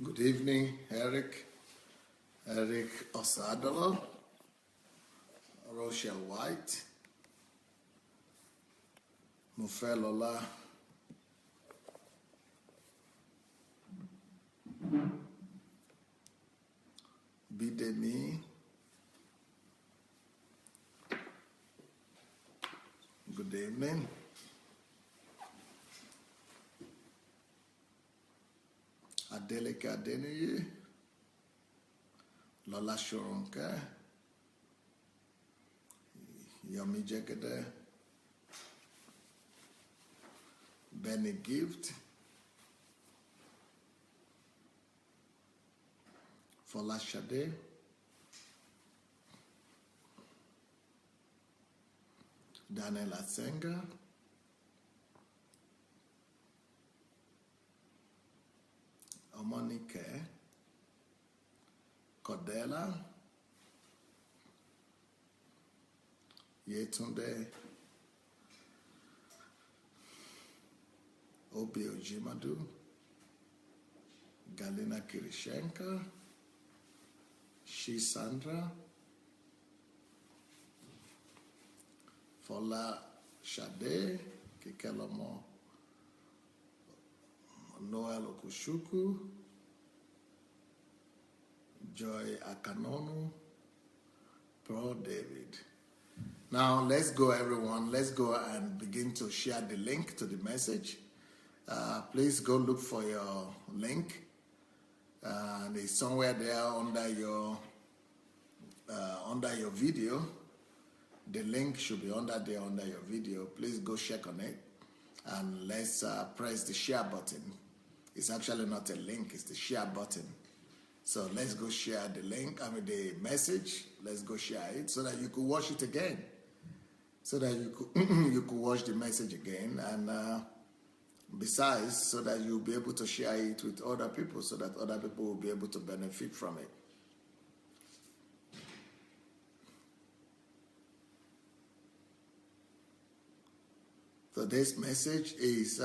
Good evening, Eric Osadolo, Rochelle White, Mufelola, Bidemi. Good evening. Adelaja Adeniyi, Lola Shoronke, Yomi Jegede, Benny Gift, Fola Shade, Daniel Atsenga, Omonike, Cordella, Yetunde, Obi Ojimadu, Galina Kirishenka, Sandra, Fola Shade, Kikelomo, Noel Okushuku, Joy Akanonu, Paul David. Now let's go, everyone. Let's go and begin to share the link to the message. Please go look for your link. And it's somewhere there under your video. The link should be under there under your video. Please go check on it, and let's press the share button. It's actually not a link; it's the share button. So let's go share the link. The message. Let's go share it so that you could watch it again. So that you could you could watch the message again, and besides, so that you'll be able to share it with other people, so that other people will be able to benefit from it. So this message is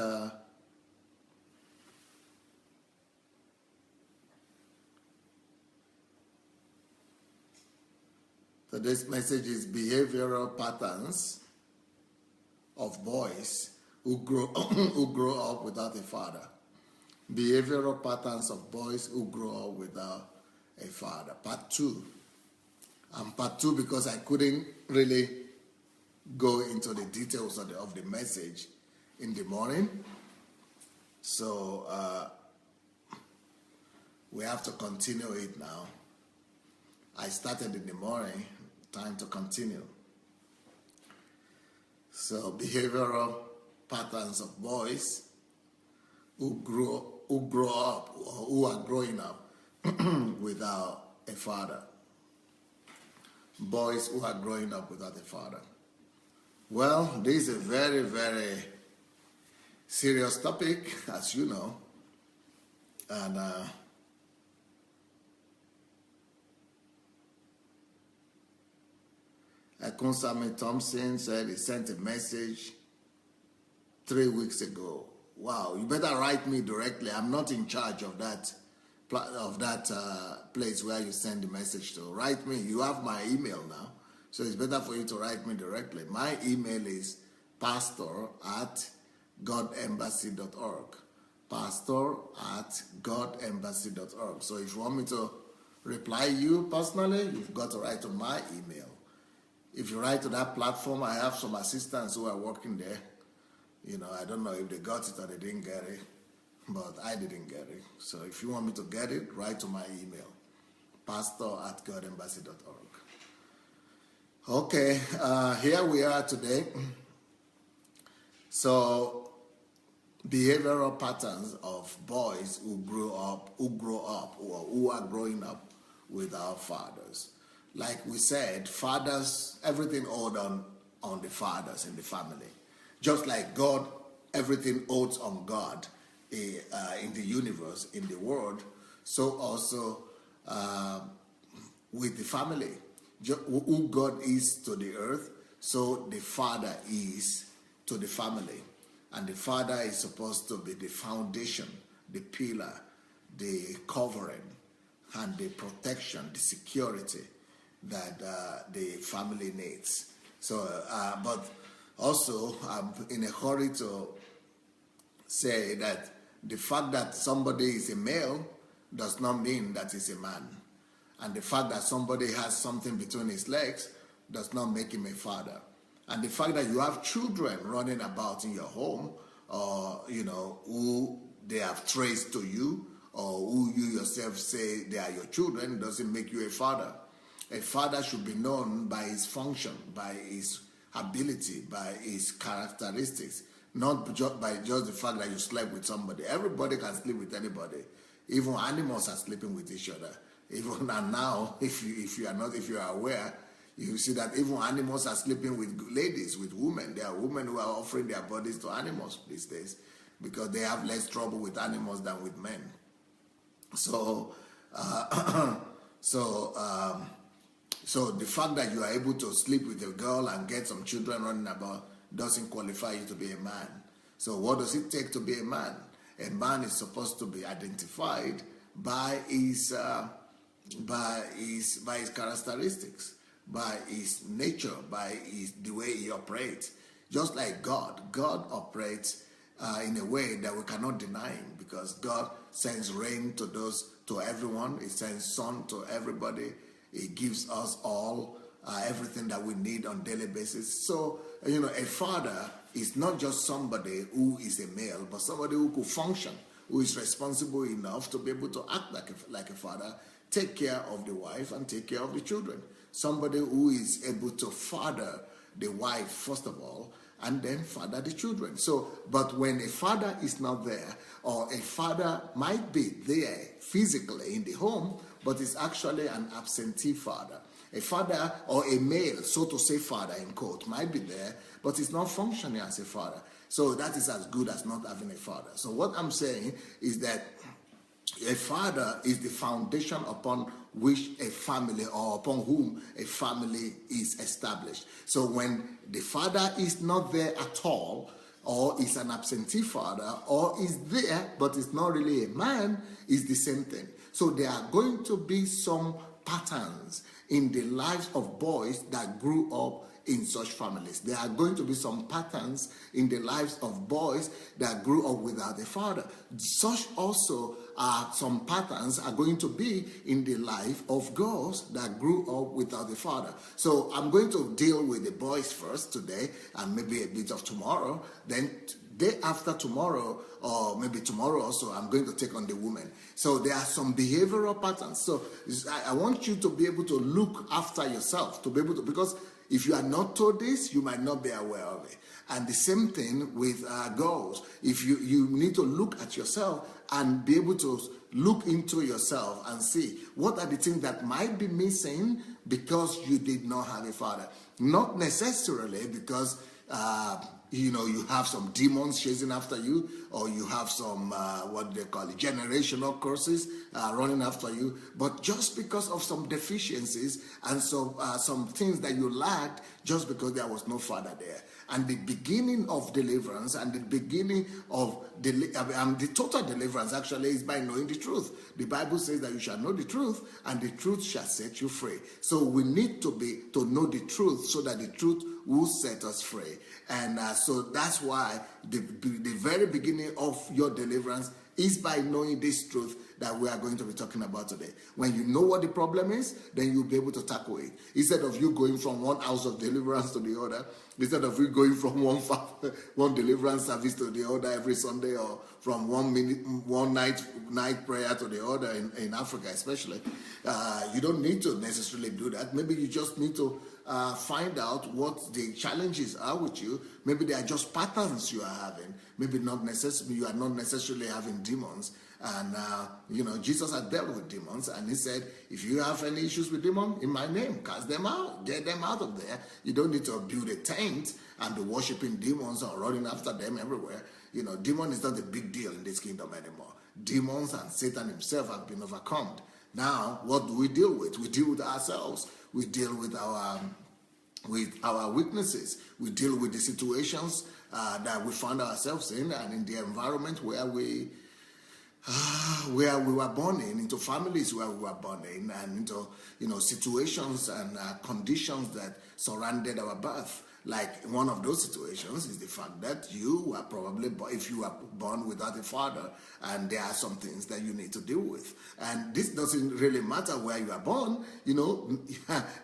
behavioral patterns of boys who grow up without a father. Behavioral patterns of boys who grow up without a father. Part 2. And part 2 because I couldn't really go into the details of the message in the morning. So we have to continue it now. I started in the morning, time to continue. So behavioral patterns of boys who grow up or who are growing up without a father. Boys who are growing up without a father. Well, this is a very, very serious topic, as you know. And Akonsame Thompson said he sent a message 3 weeks ago. Wow, you better write me directly. I'm not in charge of that place where you send the message to. Write me. You have my email now, so it's better for you to write me directly. My email is pastor@godembassy.org. pastor@godembassy.org. So if you want me to reply you personally, you've got to write to my email. If you write to that platform, I have some assistants who are working there. I don't know if they got it or they didn't get it, but I didn't get it. So if you want me to get it, write to my email, pastor@godembassy.org. Okay, here we are today. So, behavioral patterns of boys who grow up, or who are growing up without fathers. Like we said, fathers, everything owed on the fathers in the family. Just like God, everything owes on God in the universe, in the world, so also with the family. Who God is to the earth, so the father is to the family. And the father is supposed to be the foundation, the pillar, the covering and the protection, the security that the family needs. So, but also I'm in a hurry to say that the fact that somebody is a male does not mean that he's a man. And the fact that somebody has something between his legs does not make him a father. And the fact that you have children running about in your home, or who they have traced to you, or who you yourself say they are your children, doesn't make you a father. A father should be known by his function, by his ability, by his characteristics, not by just the fact that you slept with somebody. Everybody can sleep with anybody. Even animals are sleeping with each other. Even and now, if you are aware, you see that even animals are sleeping with ladies, with women. There are women who are offering their bodies to animals these days because they have less trouble with animals than with men. So, so the fact that you are able to sleep with a girl and get some children running about doesn't qualify you to be a man. So what does it take to be a man? A man is supposed to be identified by his characteristics, by his nature, by the way he operates. Just like God operates in a way that we cannot deny him, because God sends rain to everyone. He sends sun to everybody. He gives us all everything that we need on a daily basis. So, a father is not just somebody who is a male, but somebody who could function, who is responsible enough to be able to act like a father, take care of the wife and take care of the children. Somebody who is able to father the wife, first of all, and then father the children. So, but when a father is not there, or a father might be there physically in the home, but is actually an absentee father. A father, or a male, so to say father in quote, might be there, but is not functioning as a father. So that is as good as not having a father. So what I'm saying is that a father is the foundation upon which a family, or upon whom a family is established. So when the father is not there at all, or is an absentee father, or is there but is not really a man, is the same thing. So there are going to be some patterns in the lives of boys that grew up in such families. There are going to be some patterns in the lives of boys that grew up without a father. Such also are some patterns are going to be in the life of girls that grew up without a father. So I'm going to deal with the boys first today, and maybe a bit of tomorrow. Then day after tomorrow, or maybe tomorrow also, I'm going to take on the women. So there are some behavioral patterns. So I want you to be able to look after yourself, to be able to, because if you are not told this, you might not be aware of it. And the same thing with girls. If you need to look at yourself and be able to look into yourself and see what are the things that might be missing because you did not have a father. Not necessarily because you have some demons chasing after you, or you have some what they call it, generational curses running after you, but just because of some deficiencies and some things that you lacked, just because there was no father there. And the beginning of deliverance, and the beginning of the total deliverance actually is by knowing the truth. The Bible says that you shall know the truth, and the truth shall set you free. So we need to know the truth, so that the truth will set us free. And so that's why the very beginning of your deliverance is by knowing this truth that we are going to be talking about today. When you know what the problem is, then you'll be able to tackle it. Instead of you going from one house of deliverance to the other, instead of you going from one deliverance service to the other every Sunday, or from one night prayer to the other in Africa especially, you don't need to necessarily do that. Maybe you just need to find out what the challenges are with you. Maybe they are just patterns you are having. Maybe you are not necessarily having demons. And Jesus had dealt with demons, and he said, if you have any issues with demons, in my name, cast them out, get them out of there. You don't need to build a tent and be worshiping demons or running after them everywhere. Demon is not a big deal in this kingdom anymore. Demons and Satan himself have been overcome. Now, what do we deal with? We deal with ourselves. We deal with our weaknesses. We deal with the situations that we find ourselves in, and in the environment where we where we were born into families where we were born in, and into situations and conditions that surrounded our birth. Like one of those situations is the fact that you were probably, if you were born without a father, and there are some things that you need to deal with. And this doesn't really matter where you are born.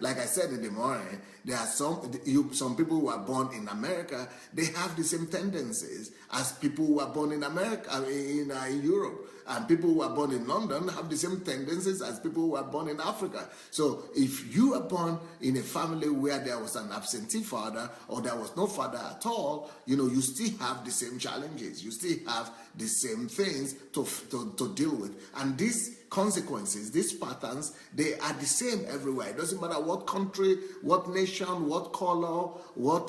Like I said in the morning, there are some people who are born in America, they have the same tendencies as people who are born in America, in Europe. And people who are born in London have the same tendencies as people who are born in Africa. So if you are born in a family where there was an absentee father, or there was no father at all, you still have the same challenges. You still have the same things to deal with. And these consequences, these patterns, they are the same everywhere. It doesn't matter what country, what nation, what color, what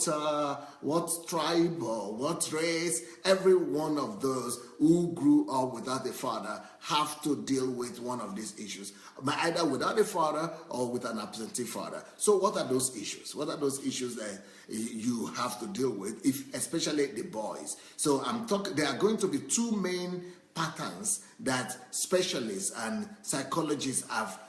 tribe, or what race. Every one of those who grew up without a father have to deal with one of these issues, either without a father or with an absentee father. So what are those issues? What are those issues that you have to deal with, especially the boys? So there are going to be two main patterns that specialists and psychologists have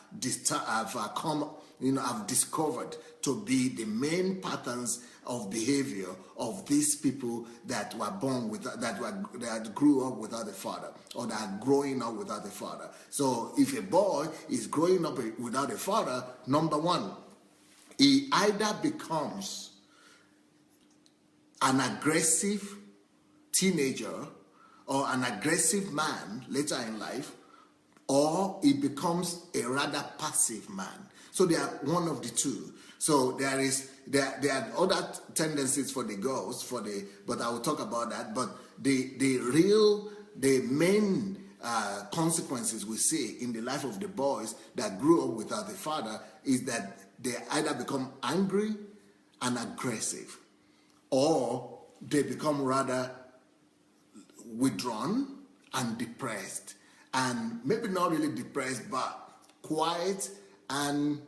discovered to be the main patterns of behavior of these people that were born with that grew up without a father, or that are growing up without a father. So if a boy is growing up without a father, number one, he either becomes an aggressive teenager or an aggressive man later in life, or he becomes a rather passive man. So they are one of the two. So there are other tendencies for the girls, but I will talk about that. But the main consequences we see in the life of the boys that grew up without a father is that they either become angry and aggressive, or they become rather withdrawn and depressed, and maybe not really depressed, but quiet and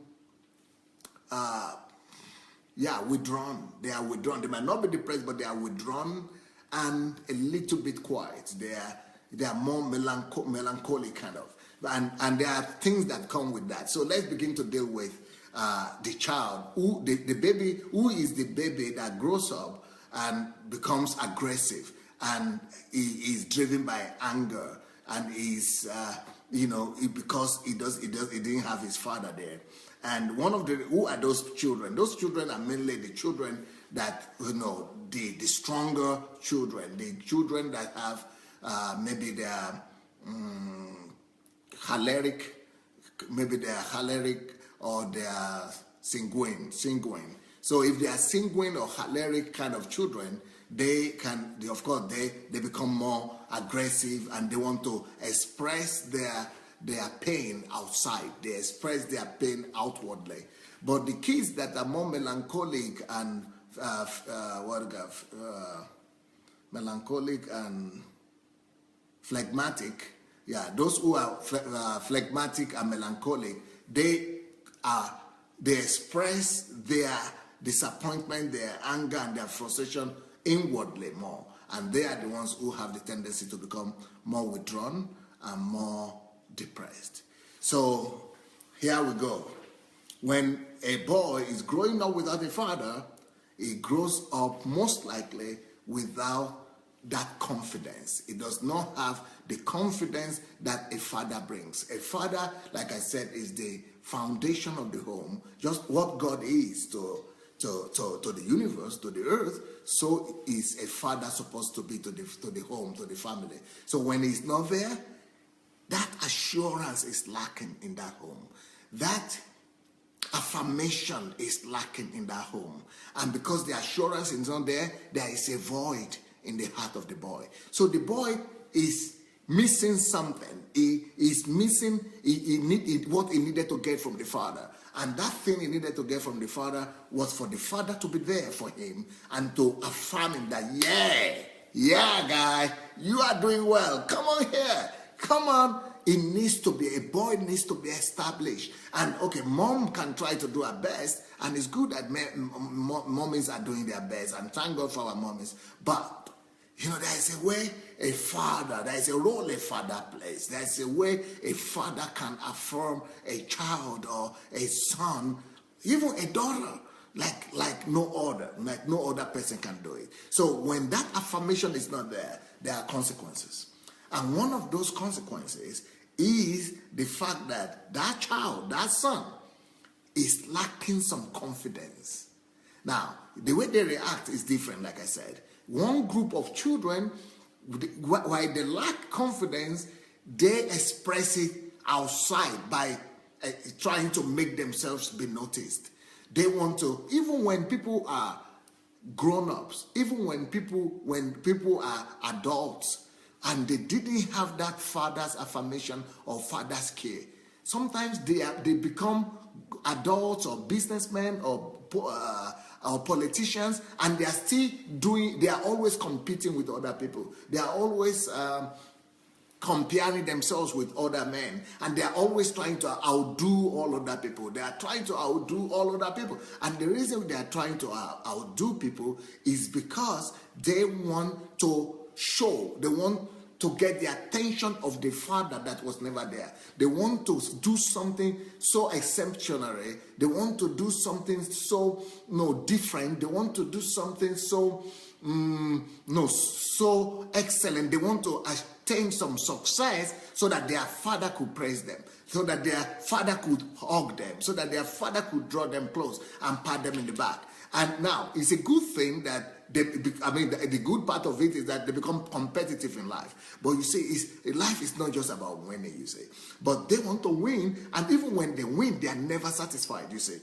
withdrawn. They are withdrawn. They might not be depressed, but they are withdrawn and a little bit quiet. They are more melancholy kind of, and there are things that come with that. So let's begin to deal with the child, the baby, who is the baby that grows up and becomes aggressive, and he is driven by anger, and is because he didn't have his father there. And who are those children? Those children are mainly the children that the stronger children, the children that have maybe they are choleric, or they are sanguine. So if they are sanguine or choleric kind of children, they become more aggressive, and they want to express their pain outside. They express their pain outwardly. But the kids that are more melancholic and phlegmatic, those who are phlegmatic and melancholic, they express their disappointment, their anger, and their frustration inwardly more, and they are the ones who have the tendency to become more withdrawn and more depressed. So here we go. When a boy is growing up without a father, he grows up most likely without that confidence. He does not have the confidence that a father brings. A father, like I said, is the foundation of the home. Just what God is to the universe, to the earth, so is a father supposed to be to the home, to the family. So when he's not there, that assurance is lacking in that home. That affirmation is lacking in that home. And because the assurance is not there, there is a void in the heart of the boy. So the boy is missing something. He is missing what he needed to get from the father. And that thing he needed to get from the father was for the father to be there for him and to affirm him that, yeah, guy, you are doing well. Come on here. Come on. A boy needs to be established. And okay, mom can try to do her best, and it's good that mommies are doing their best, and thank God for our mommies. But, there is a way a father, there's a role a father plays. There's a way a father can affirm a child or a son, even a daughter, like no other person can do it. So when that affirmation is not there, there are consequences. And one of those consequences is the fact that that child, that son, is lacking some confidence. Now, the way they react is different, like I said. One group of children, while they lack confidence, they express it outside by trying to make themselves be noticed. They want to, even when people are grown-ups, even when people are adults, and they didn't have that father's affirmation or father's care, sometimes they become adults or businessmen or politicians, and they are always competing with other people. They are always comparing themselves with other men, and they are always trying to outdo all other people. They are trying to outdo all other people, and the reason they are trying to outdo people is because they want to show, they want to get the attention of the father that was never there. They want to do something so exceptionary. They want to do something so different. They want to do something so so excellent. They want to attain some success so that their father could praise them, so that their father could hug them, so that their father could draw them close and pat them in the back. And now it's a good thing that the good part of it is that they become competitive in life. But you see, life is not just about winning, you see. But they want to win, and even when they win, they are never satisfied, you see.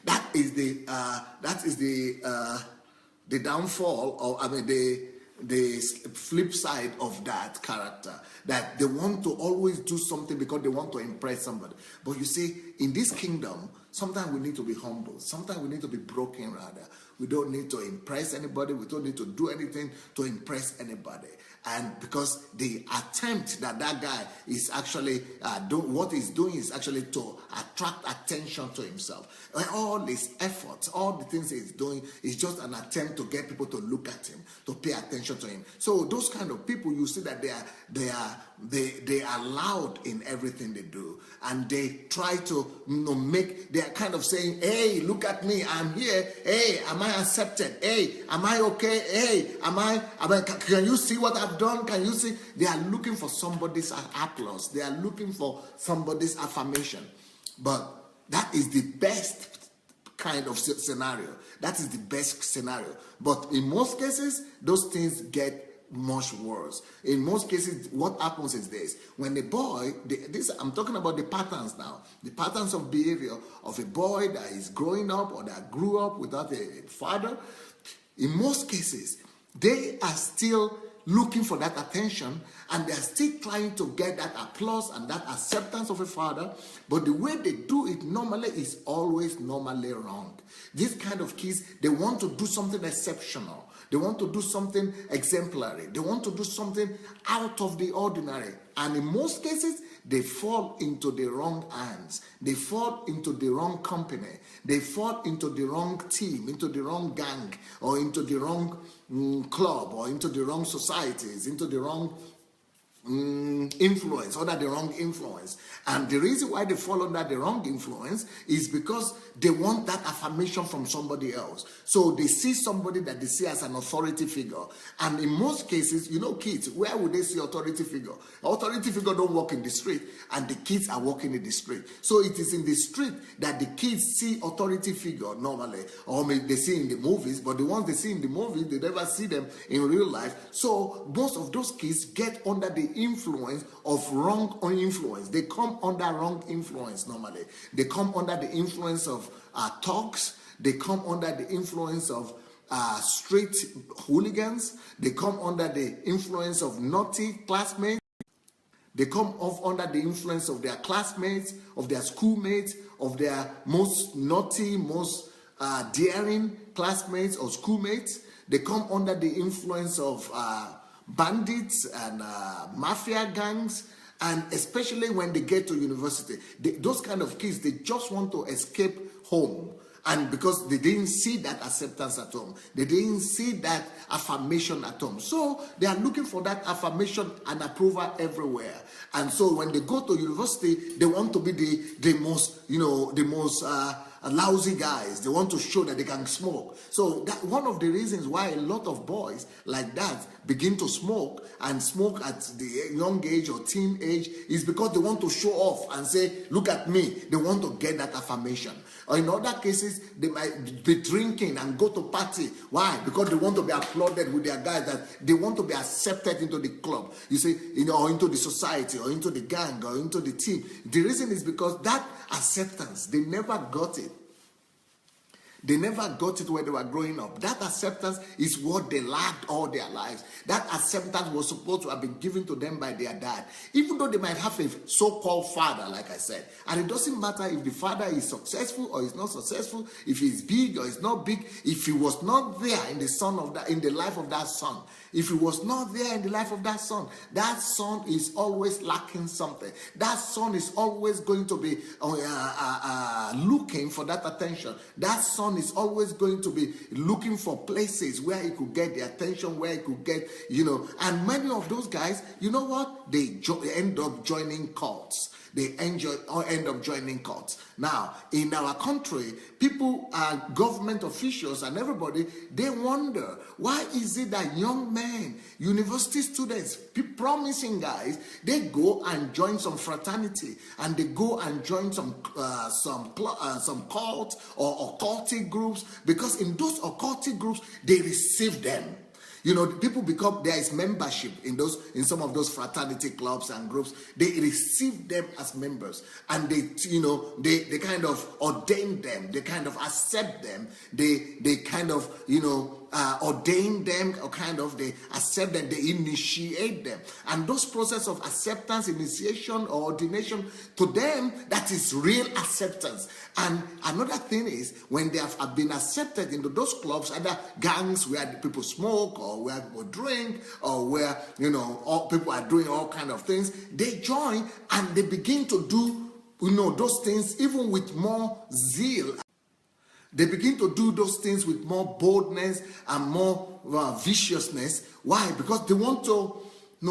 That is the downfall, or the flip side of that character, that they want to always do something because they want to impress somebody. But you see, in this kingdom, sometimes we need to be humble. Sometimes we need to be broken, rather. We don't need to impress anybody. We don't need to do anything to impress anybody. And because the attempt that guy is actually what he's doing is actually to attract attention to himself. And all his efforts, all the things he's doing is just an attempt to get people to look at him, to pay attention to him. So those kind of people, you see that they are loud in everything they do, and they try to they are kind of saying, hey, look at me, I'm here. Hey, am I accepted? Hey, am I okay? Hey, can you see what I've done? Can you see? They are looking for somebody's applause. They are looking for somebody's affirmation. But that is the best kind of scenario. That is the best scenario. But in most cases, those things get much worse. In most cases, what happens is this: when the boy, I'm talking about the patterns now, the patterns of behavior of a boy that is growing up or that grew up without a father. In most cases, they are still looking for that attention, and they are still trying to get that applause and that acceptance of a father. But the way they do it normally is always normally wrong. These kind of kids, they want to do something exceptional. They want to do something exemplary. They want to do something out of the ordinary. And in most cases, they fall into the wrong hands. They fall into the wrong company. They fall into the wrong team, into the wrong gang, or into the wrong club, or into the wrong societies, into the wrong influence, under the wrong influence. And the reason why they fall under the wrong influence is because they want that affirmation from somebody else. So they see somebody that they see as an authority figure. And in most cases, kids, where would they see authority figure? Authority figure don't walk in the street, and the kids are walking in the street. So it is in the street that the kids see authority figure normally, or maybe they see in the movies, but the ones they see in the movies, they never see them in real life. So most of those kids get under the influence of wrong influence. They come under wrong influence normally. They come under the influence of talks. They come under the influence of street hooligans. They come under the influence of naughty classmates. They come off under the influence of their classmates, of their schoolmates, of their most naughty, most daring classmates or schoolmates. They come under the influence of bandits and mafia gangs. And especially when they get to university, those kind of kids, they just want to escape home. And because they didn't see that acceptance at home, they didn't see that affirmation at home. So they are looking for that affirmation and approval everywhere. And so when they go to university, they want to be the most, the most lousy guys. They want to show that they can smoke. So that one of the reasons why a lot of boys like that begin to smoke and smoke at the young age or teen age is because they want to show off and say, look at me. They want to get that affirmation. Or in other cases, they might be drinking and go to party. Why? Because they want to be applauded with their guys, that they want to be accepted into the club, you see, or into the society, or into the gang, or into the team. The reason is because that acceptance, they never got it. They never got it when they were growing up. That acceptance is what they lacked all their lives. That acceptance was supposed to have been given to them by their dad. Even though they might have a so-called father, like I said. And it doesn't matter if the father is successful or is not successful, if he's big or is not big, if he was not there in the life of that son. If he was not there in the life of that son is always lacking something. That son is always going to be looking for that attention. That son is always going to be looking for places where he could get the attention, where he could get, and many of those guys, you know what? They end up joining cults. They end up joining cults. Now, in our country, people, government officials and everybody, they wonder, why is it that young men, university students, promising guys, they go and join some fraternity, and they go and join some cult or occultic groups, because in those occultic groups, they receive them. People there is membership in some of those fraternity clubs and groups. They receive them as members, and they kind of ordain them. They kind of accept them. They kind of, ordain them, or kind of they accept them. They initiate them. And those process of acceptance, initiation, or ordination, to them, that is real acceptance. And another thing is, when they have been accepted into those clubs, either gangs where people smoke, or where people drink, or where, all people are doing all kind of things, they join and they begin to do, those things even with more zeal. They begin to do those things with more boldness and more viciousness. Why? Because they want to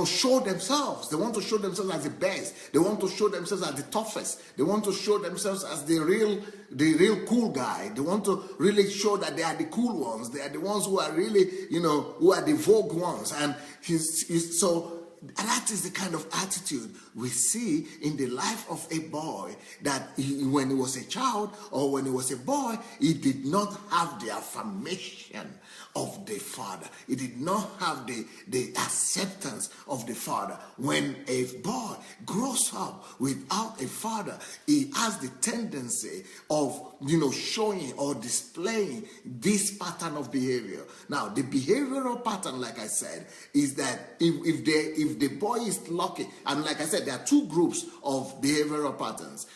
show themselves. They want to show themselves as the best. They want to show themselves as the toughest. They want to show themselves as the real cool guy. They want to really show that they are the cool ones. They are the ones who are really, who are the vogue ones. And so that is the kind of attitude we see in the life of a boy, that when he was a child or when he was a boy, he did not have the affirmation of the father. He did not have the acceptance of the father. When a boy grows up without a father, he has the tendency of showing or displaying this pattern of behavior. Now, the behavioral pattern, like I said, is that if the boy is lucky, and like I said, there are two groups of behavioral patterns.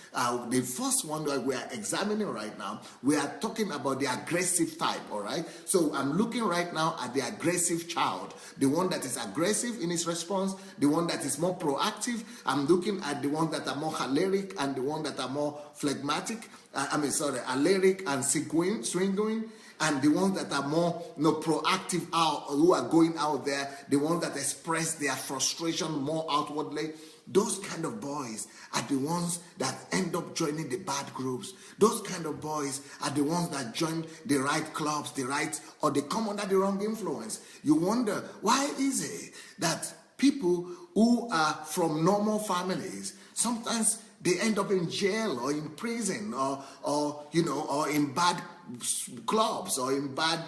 The first one that we are examining right now, we are talking about the aggressive type, all right? So I'm looking right now at the aggressive child, the one that is aggressive in his response, the one that is more proactive. I'm looking at the ones that are more choleric and the one that are more phlegmatic. Aleric and sanguine, and the ones that are more proactive who are going out there, the ones that express their frustration more outwardly. Those kind of boys are the ones that end up joining the bad groups. Those kind of boys are the ones that join the right clubs, or they come under the wrong influence. You wonder, why is it that people who are from normal families, sometimes they end up in jail or in prison or in bad clubs or in bad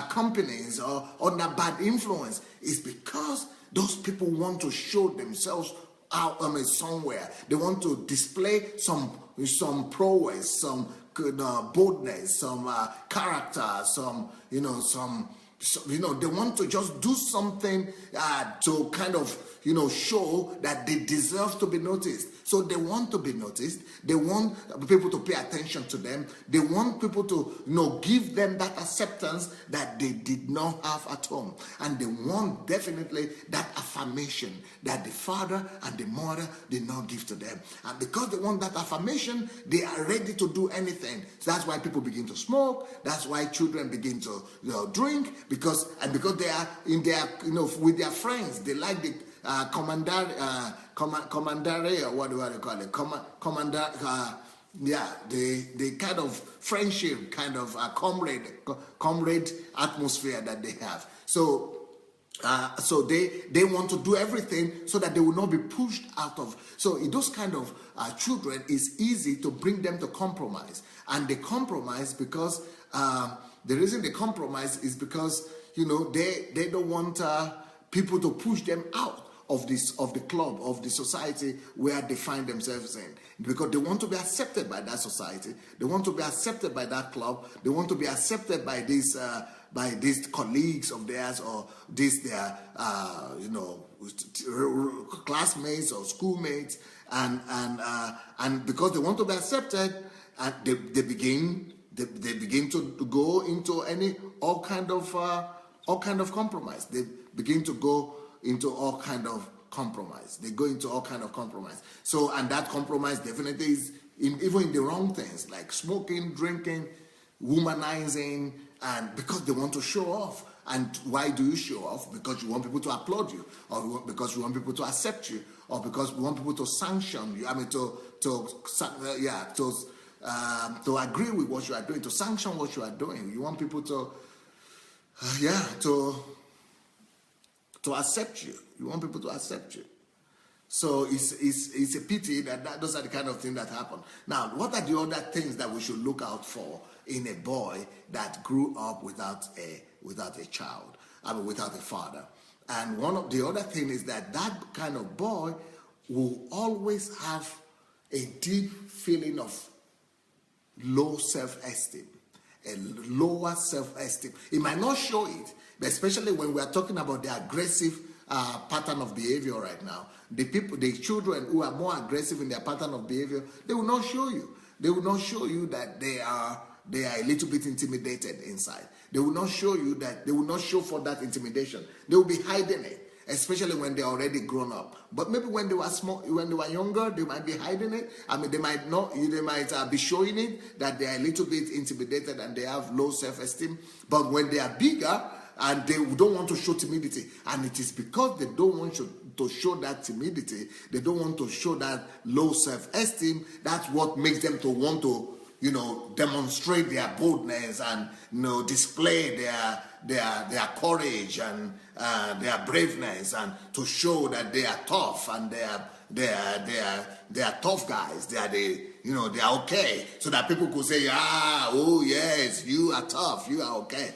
companies or under bad influence? It's because those people want to show themselves out somewhere. They want to display some prowess, some boldness, some character, they want to just do something to kind of show that they deserve to be noticed. So they want to be noticed. They want people to pay attention to them. They want people to, give them that acceptance that they did not have at home. And they want definitely that affirmation that the father and the mother did not give to them. And because they want that affirmation, they are ready to do anything. So that's why people begin to smoke. That's why children begin to drink, because they are in their, with their friends. They like the commandare, or what do I call it? The kind of friendship, kind of comrade atmosphere that they have. So they want to do everything so that they will not be pushed out of. So in those kind of children, it's easy to bring them to compromise, and they compromise because the reason they compromise is because they don't want people to push them out of the club, of the society where they find themselves in, because they want to be accepted by that society. They want to be accepted by that club. They want to be accepted by these colleagues of theirs, or their classmates or schoolmates, and because they want to be accepted, and they begin to go into all kind of compromise. They begin to go into all kind of compromise. They go into all kind of compromise. So, and that compromise definitely is even in the wrong things, like smoking, drinking, womanizing, and because they want to show off. And why do you show off? Because you want people to applaud you, or because you want people to accept you, or because you want people to sanction you. I mean, to agree with what you are doing, to sanction what you are doing. You want people to accept you. You want people to accept you. So it's a pity that those are the kind of things that happen. Now, what are the other things that we should look out for in a boy that grew up without a child, without a father? And one of the other thing is that kind of boy will always have a deep feeling of low self-esteem, a lower self-esteem. He might not show it, but especially when we are talking about the aggressive pattern of behavior right now. The children who are more aggressive in their pattern of behavior, they will not show you. They will not show you that they are a little bit intimidated inside. They will not show you that. They will not show for that intimidation. They will be hiding it, especially when they're already grown up. But maybe when they were small, when they were younger, they might be hiding it. I mean, they might not. They might be showing it that they are a little bit intimidated and they have low self-esteem. But when they are bigger, and they don't want to show timidity, and it is because they don't want to show that timidity, they don't want to show that low self-esteem. That's what makes them to want to, demonstrate their boldness and display their courage and their braveness, and to show that they are tough and they are tough guys. They are okay, so that people could say, oh yes, you are tough, you are okay.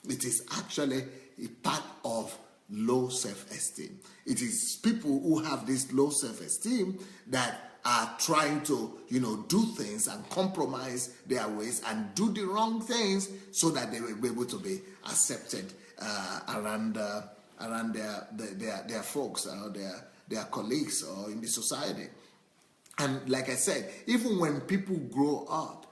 It is actually a part of low self-esteem. It is people who have this low self-esteem that are trying to, do things and compromise their ways and do the wrong things so that they will be able to be accepted around their folks or their colleagues or in the society. And like I said, even when people grow up,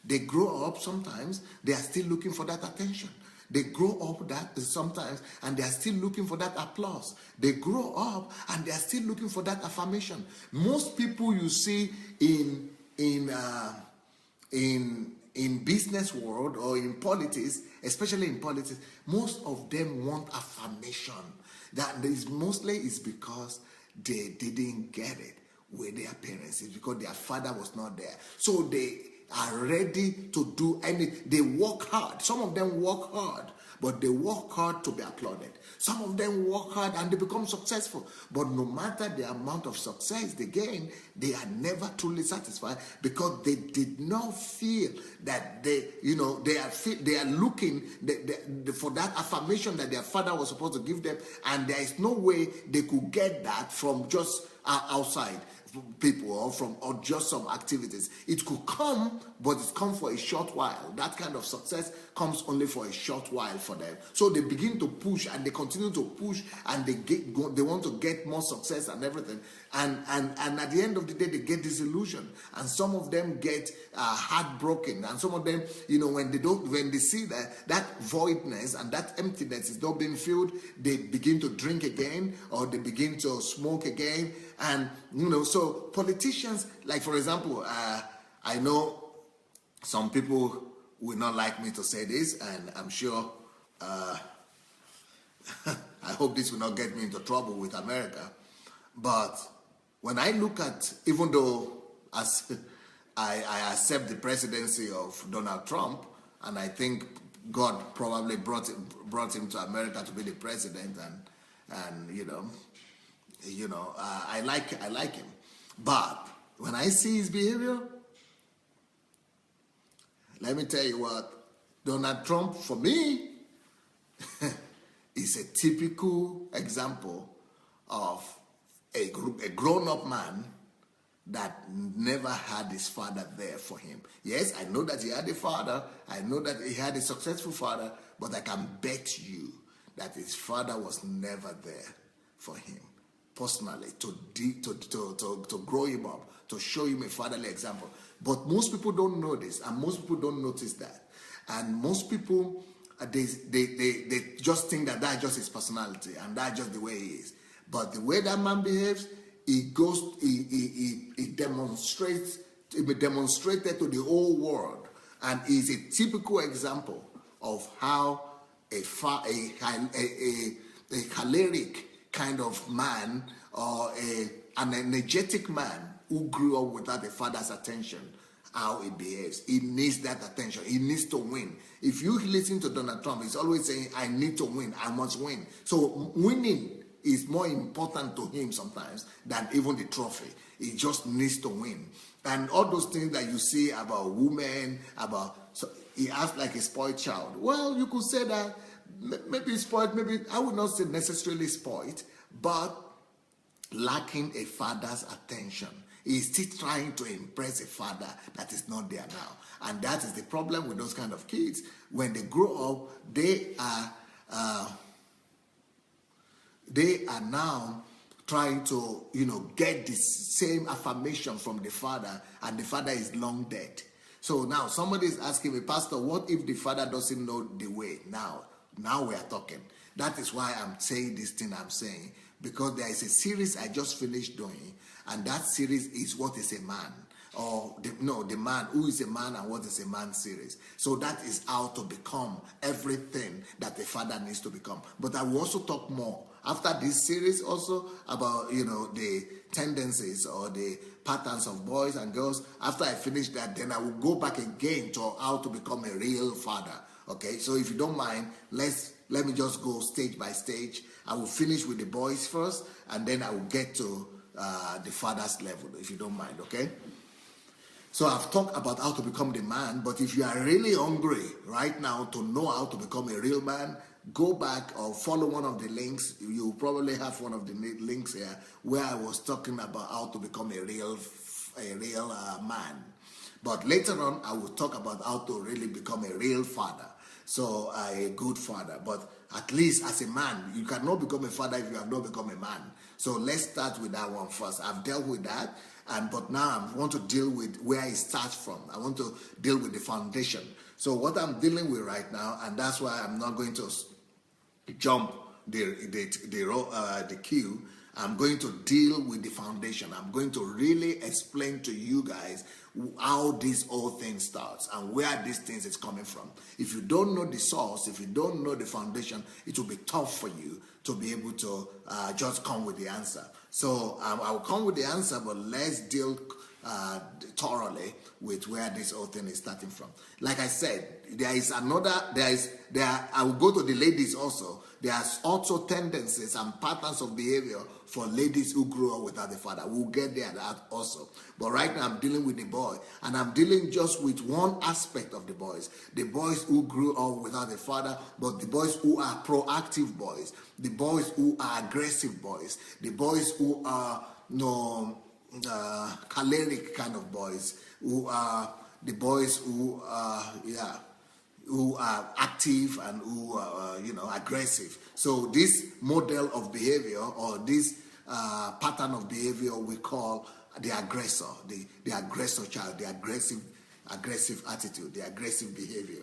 they grow up sometimes, they are still looking for that attention. They grow up that sometimes and they are still looking for that applause. They grow up and they are still looking for that affirmation. Most people you see in business world or in politics, especially in politics, most of them want affirmation. That is mostly because they didn't get it with their parents. It's because their father was not there. So they are ready to do they work hard. Some of them work hard, but they work hard to be applauded. Some of them work hard and they become successful. But no matter the amount of success they gain, they are never truly satisfied because they did not feel that they are looking for that affirmation that their father was supposed to give them, and there is no way they could get that from just outside. people or just some activities. It could come, but it comes for a short while. That kind of success comes only for a short while for them. So they begin to push and they continue to push and they want to get more success and everything. And at the end of the day, they get disillusioned. And some of them get heartbroken. And some of them, when they see that voidness and that emptiness is not being filled, they begin to drink again or they begin to smoke again. And, so politicians, like for example, I know some people will not like me to say this, and I'm sure, I hope this will not get me into trouble with America. But when I look at, even though as I accept the presidency of Donald Trump, and I think God probably brought him to America to be the president, and I like him. But when I see his behavior, let me tell you what, Donald Trump, for me, is a typical example of a grown-up man that never had his father there for him. Yes, I know that he had a father. I know that he had a successful father, but I can bet you that his father was never there for him personally to grow him up, to show him a fatherly example. But most people don't know this, and most people don't notice that. And most people, they just think that that's just his personality and that's just the way he is. But the way that man behaves, he demonstrated to the whole world, and is a typical example of how a choleric kind of man or an energetic man who grew up without a father's attention, how he behaves. He needs that attention. He needs to win. If you listen to Donald Trump, he's always saying, I need to win. I must win. So winning is more important to him sometimes than even the trophy. He just needs to win. And all those things that you see about women, so he acts like a spoiled child. Well, you could say that maybe spoiled, maybe I would not say necessarily spoiled, but lacking a father's attention. He's still trying to impress a father that is not there now. And that is the problem with those kind of kids. When they grow up, they are now trying to, get the same affirmation from the father, and the father is long dead. So now somebody is asking me, Pastor, what if the father doesn't know the way? Now we are talking. That is why I'm saying this thing I'm saying, because there is a series I just finished doing, and that series is What is a Man? Or the man, who is a man and what is a man series. So that is how to become everything that a father needs to become. But I will also talk more after this series also about, the tendencies or the patterns of boys and girls. After I finish that, then I will go back again to how to become a real father. Okay, so if you don't mind, let me just go stage by stage. I will finish with the boys first, and then I will get to the father's level, if you don't mind, okay? So I've talked about how to become the man, but if you are really hungry right now to know how to become a real man, go back or follow one of the links. You probably have one of the links here where I was talking about how to become a real man. But later on, I will talk about how to really become a real father. So a good father. But at least as a man, you cannot become a father if you have not become a man. So let's start with that one first. I've dealt with that. But now I want to deal with where it starts from. I want to deal with the foundation. So what I'm dealing with right now, and that's why I'm not going to jump the queue. I'm going to deal with the foundation. I'm going to really explain to you guys how this whole thing starts and where these things is coming from. If you don't know the source, if you don't know the foundation, it will be tough for you to be able to just come with the answer. So I will come with the answer, but let's deal thoroughly with where this whole thing is starting from. Like I said, I will go to the ladies also. There's also tendencies and patterns of behavior for ladies who grew up without a father. We'll get there that also. But right now I'm dealing with the boy, and I'm dealing just with one aspect of the boys who grew up without a father, but the boys who are proactive boys, the boys who are aggressive boys, the boys who are choleric kind of boys, who are the boys who who are active and who are aggressive. So this model of behavior, or this pattern of behavior, we call the aggressor, the aggressor child, the aggressive attitude, the aggressive behavior.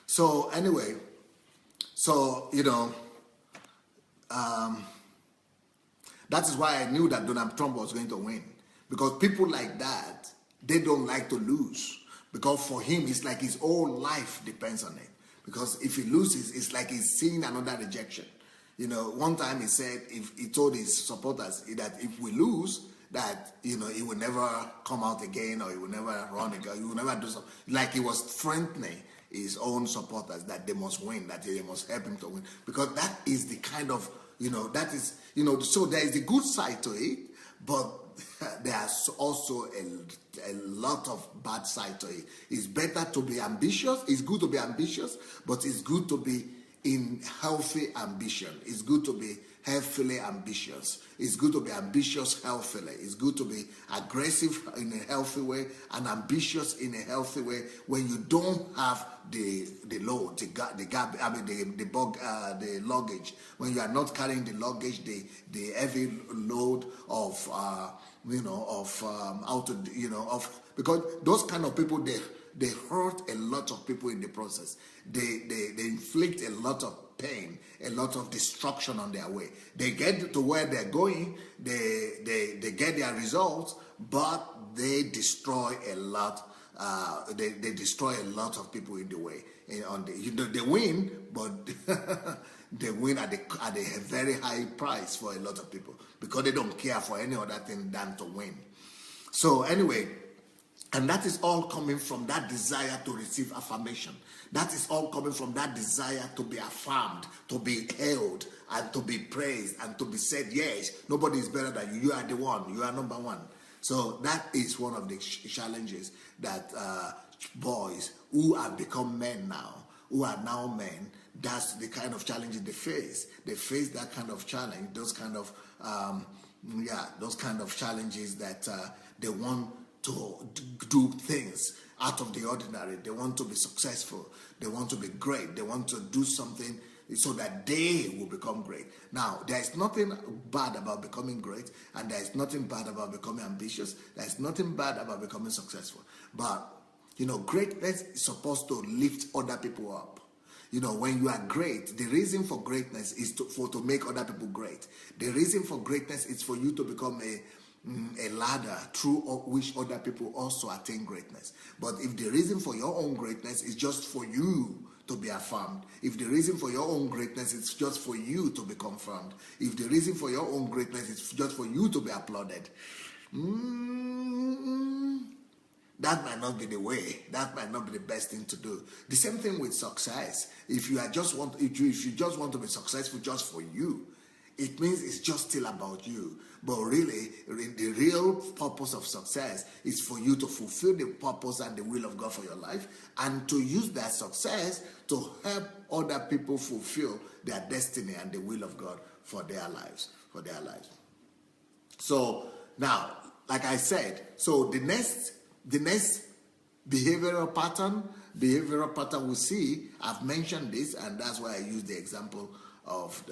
So anyway, so that is why I knew that Donald Trump was going to win, because people like that, they don't like to lose, because for him it's like his whole life depends on it. Because if he loses, it's like he's seeing another rejection. One time he said, if he told his supporters that if we lose, that he will never come out again, or he will never run again, he will never do something. Like he was threatening his own supporters that they must win, that they must help him to win, because that is the kind of that is so there is a good side to it, but there's also a lot of bad side to it. It's better to be ambitious. It's good to be ambitious, but it's good to be in healthy ambition. It's good to be healthily ambitious. It's good to be ambitious healthily. It's good to be aggressive in a healthy way and ambitious in a healthy way, when you don't have the load, the luggage. When you are not carrying the luggage, the heavy load of because those kind of people, they hurt a lot of people in the process. They inflict a lot of pain, a lot of destruction on their way. They get to where they're going, they get their results, but they destroy a lot. They destroy a lot of people in the way. They win, but they win at a very high price for a lot of people, because they don't care for any other thing than to win. So anyway, and that is all coming from that desire to receive affirmation. That is all coming from that desire to be affirmed, to be held, and to be praised, and to be said, yes, nobody is better than you. You are the one. You are number one. So that is one of the challenges that boys who have become men now, who are now men, that's the kind of challenges they face. They face that kind of challenge, those kind of challenges that they want to do things out of the ordinary. They want to be successful. They want to be great. They want to do something so that they will become great. Now, there is nothing bad about becoming great, and there is nothing bad about becoming ambitious. There is nothing bad about becoming successful. But, greatness is supposed to lift other people up. When you are great, the reason for greatness is to make other people great. The reason for greatness is for you to become a ladder through which other people also attain greatness. But if the reason for your own greatness is just for you to be affirmed, if the reason for your own greatness is just for you to be confirmed, if the reason for your own greatness is just for you to be applauded, that might not be the way. That might not be the best thing to do. The same thing with success. If you just want to be successful just for you, it means it's just still about you. But really, the real purpose of success is for you to fulfill the purpose and the will of God for your life, and to use that success to help other people fulfill their destiny and the will of God for their lives. So now, like I said, so the next behavioral pattern we see, I've mentioned this, and that's why I use the example of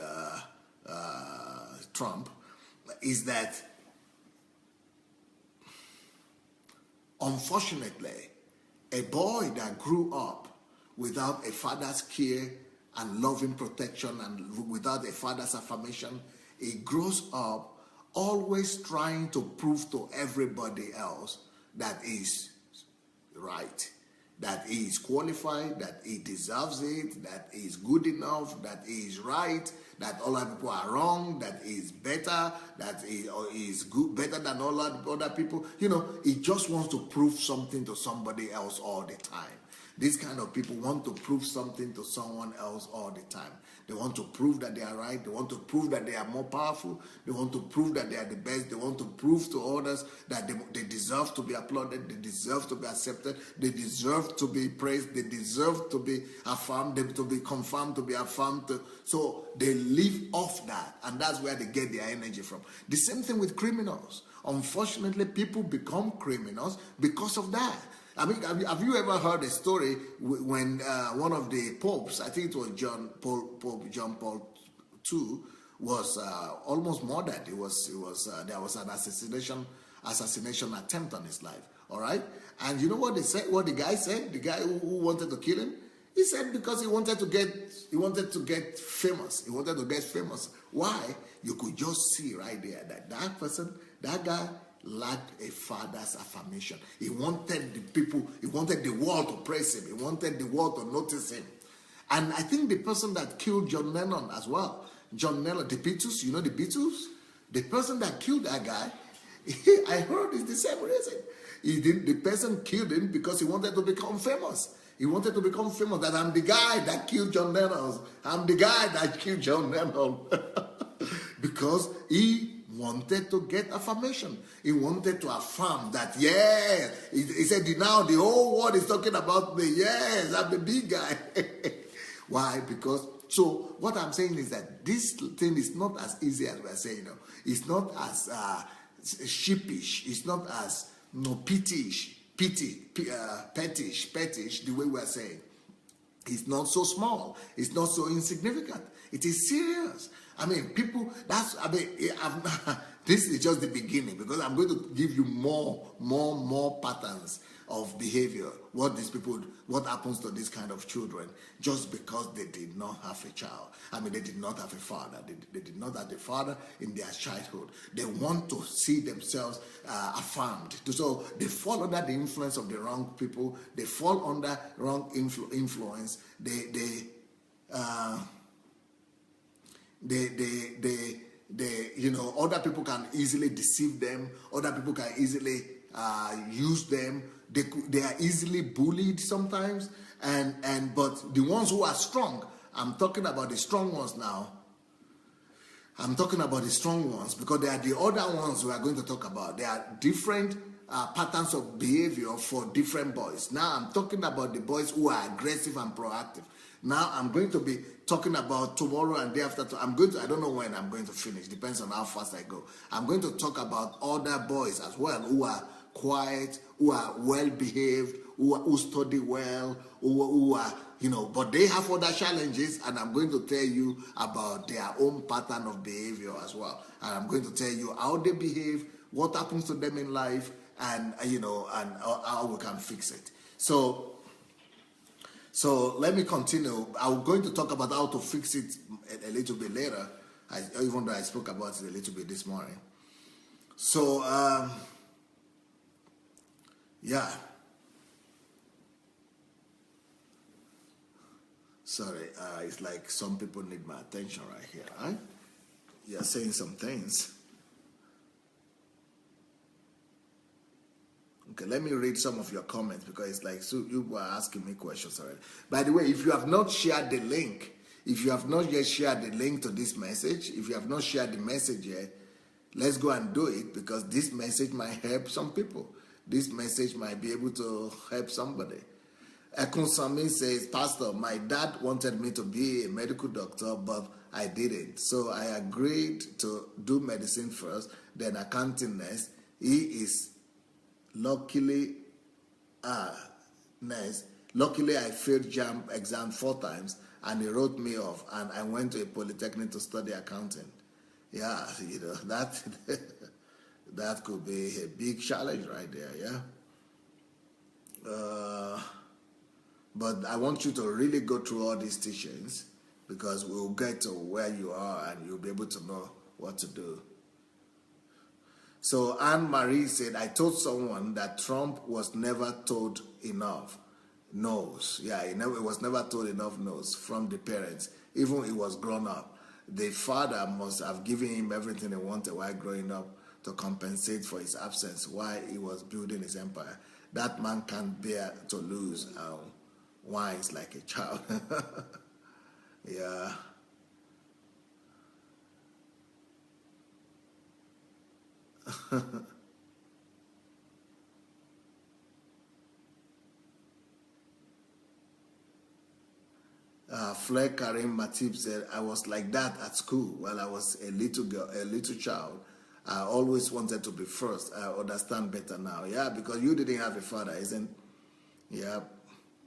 Trump, is that unfortunately, a boy that grew up without a father's care and loving protection, and without a father's affirmation, he grows up always trying to prove to everybody else that he's right, that he is qualified, that he deserves it, that he is good enough, that he is right, that all other people are wrong, that he is better, that he is good, better than all other people. He just wants to prove something to somebody else all the time. These kind of people want to prove something to someone else all the time. They want to prove that they are right. They want to prove that they are more powerful. They want to prove that they are the best. They want to prove to others that they deserve to be applauded. They deserve to be accepted. They deserve to be praised. They deserve to be affirmed, to be confirmed, to be affirmed. So they live off that, and that's where they get their energy from. The same thing with criminals. Unfortunately, people become criminals because of that. I mean, have you ever heard a story when one of the popes, I think it was Pope John Paul II, was almost murdered? There was an assassination attempt on his life. All right, and you know what they said? What the guy said? The guy who wanted to kill him, he said because he wanted to get famous. He wanted to get famous. Why? You could just see right there that person, that guy, lacked a father's affirmation. He wanted the world to praise him. He wanted the world to notice him. And I think the person that killed John Lennon as well, John Lennon, the Beatles, you know the Beatles? The person that killed that guy, I heard it's the same reason. The person killed him because he wanted to become famous. He wanted to become famous, that I'm the guy that killed John Lennon. I'm the guy that killed John Lennon. Because he wanted to get affirmation. He wanted to affirm that, yes. He said, now the whole world is talking about me. Yes, I'm the big guy. Why? Because, so what I'm saying is that this thing is not as easy as we're saying. It's not as sheepish. It's not as pettish, the way we're saying. It's not so small. It's not so insignificant. It is serious. I mean, people, this is just the beginning, because I'm going to give you more patterns of behavior. What happens to these kind of children just because they did not have a child. I mean, they did not have a father. They did not have a father in their childhood. They want to see themselves affirmed. So they fall under the influence of the wrong people. They fall under wrong influence. Other people can easily deceive them. Other people can easily use them. They are easily bullied sometimes. But the ones who are strong, I'm talking about the strong ones now. I'm talking about the strong ones because they are the other ones we are going to talk about. There are different patterns of behavior for different boys. Now I'm talking about the boys who are aggressive and proactive. Now I'm going to be talking about tomorrow and day after. I don't know when I'm going to finish. Depends on how fast I go. I'm going to talk about other boys as well who are quiet, who are well behaved, who study well, who are, but they have other challenges, and I'm going to tell you about their own pattern of behavior as well. And I'm going to tell you how they behave, what happens to them in life, and how we can fix it. So let me continue. I'm going to talk about how to fix it a little bit later, even though I spoke about it a little bit this morning. So, yeah. Sorry, it's like some people need my attention right here, right? You're saying some things. Okay, let me read some of your comments because it's like, so you were asking me questions already. By the way, if you have not shared the link, if you have not yet shared the link to this message, if you have not shared the message yet, let's go and do it, because this message might help some people. This message might be able to help somebody. Ekun says, Pastor, my dad wanted me to be a medical doctor, but I didn't. So I agreed to do medicine first, then accounting next. He is luckily I failed JAMB exam 4 times, and he wrote me off, and I went to a polytechnic to study accounting. Yeah, that could be a big challenge right there, yeah. But I want you to really go through all these teachings, because we'll get to where you are and you'll be able to know what to do. So Anne-Marie said, I told someone that Trump was never told enough no's. Yeah, it was never told enough no's from the parents, even he was grown up. The father must have given him everything he wanted while growing up to compensate for his absence while he was building his empire. That man can't bear to lose. whines like a child. Yeah. Flair Karim Matip said, I was like that at school while I was a little girl, a little child. I always wanted to be first. I understand better now. Yeah, because you didn't have a father, isn't? Yeah.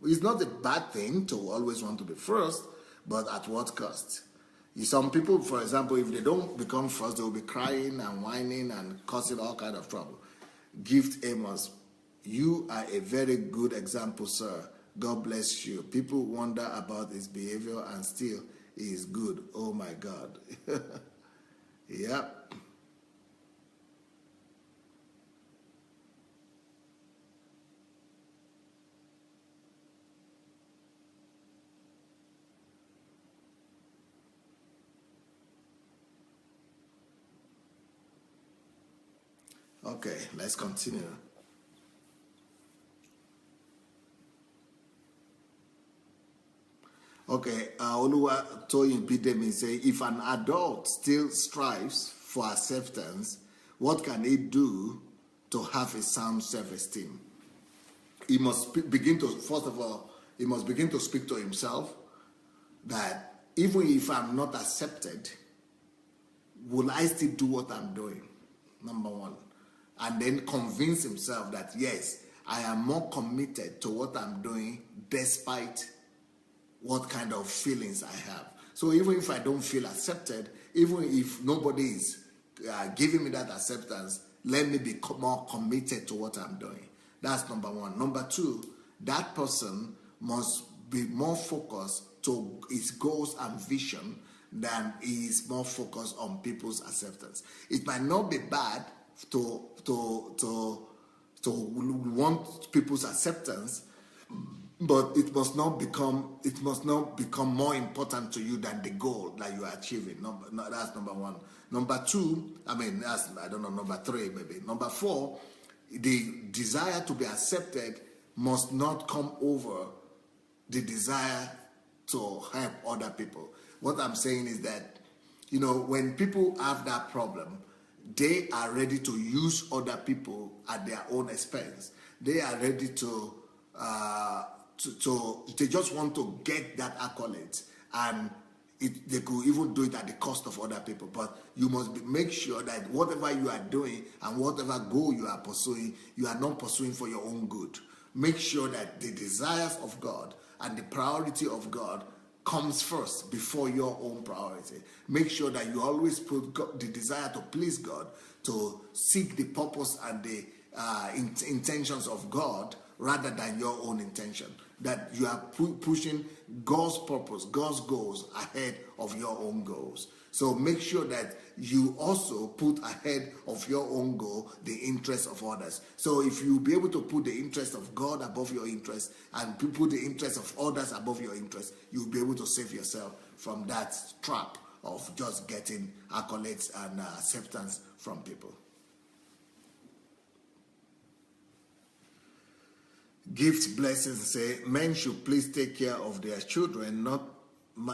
It's not a bad thing to always want to be first, but at what cost? Some people, for example, if they don't become first, they'll be crying and whining and causing all kind of trouble. Gift Amos, you are a very good example, sir. God bless you. People wonder about his behavior and still he is good. Oh my God. Yep. Okay, let's continue. Okay, Oluwa Toyin Bidemi say, if an adult still strives for acceptance, what can he do to have a sound self-esteem? He must begin to, first of all, he must begin to speak to himself that even if I'm not accepted, will I still do what I'm doing? Number one. And then convince himself that, yes, I am more committed to what I'm doing despite what kind of feelings I have. So even if I don't feel accepted, even if nobody is giving me that acceptance, let me be more committed to what I'm doing. That's number one. Number two, that person must be more focused to his goals and vision than he is more focused on people's acceptance. It might not be bad to want people's acceptance, but it must not become more important to you than the goal that you are achieving. That's number one. Number two, number three maybe. Number four, the desire to be accepted must not come over the desire to help other people. What I'm saying is that, when people have that problem, they are ready to use other people at their own expense. They are ready to they just want to get that accolade, and they could even do it at the cost of other people. But you must make sure that whatever you are doing and whatever goal you are pursuing, you are not pursuing for your own good. Make sure that the desires of God and the priority of God comes first before your own priority. Make sure that you always put the desire to please God, to seek the purpose and the intentions of God rather than your own intention. That you are pushing God's purpose, God's goals ahead of your own goals. So make sure that you also put ahead of your own goal the interests of others. So if you be able to put the interest of God above your interest and put the interest of others above your interest, you'll be able to save yourself from that trap of just getting accolades and acceptance from people. Gift blessings say men should please take care of their children.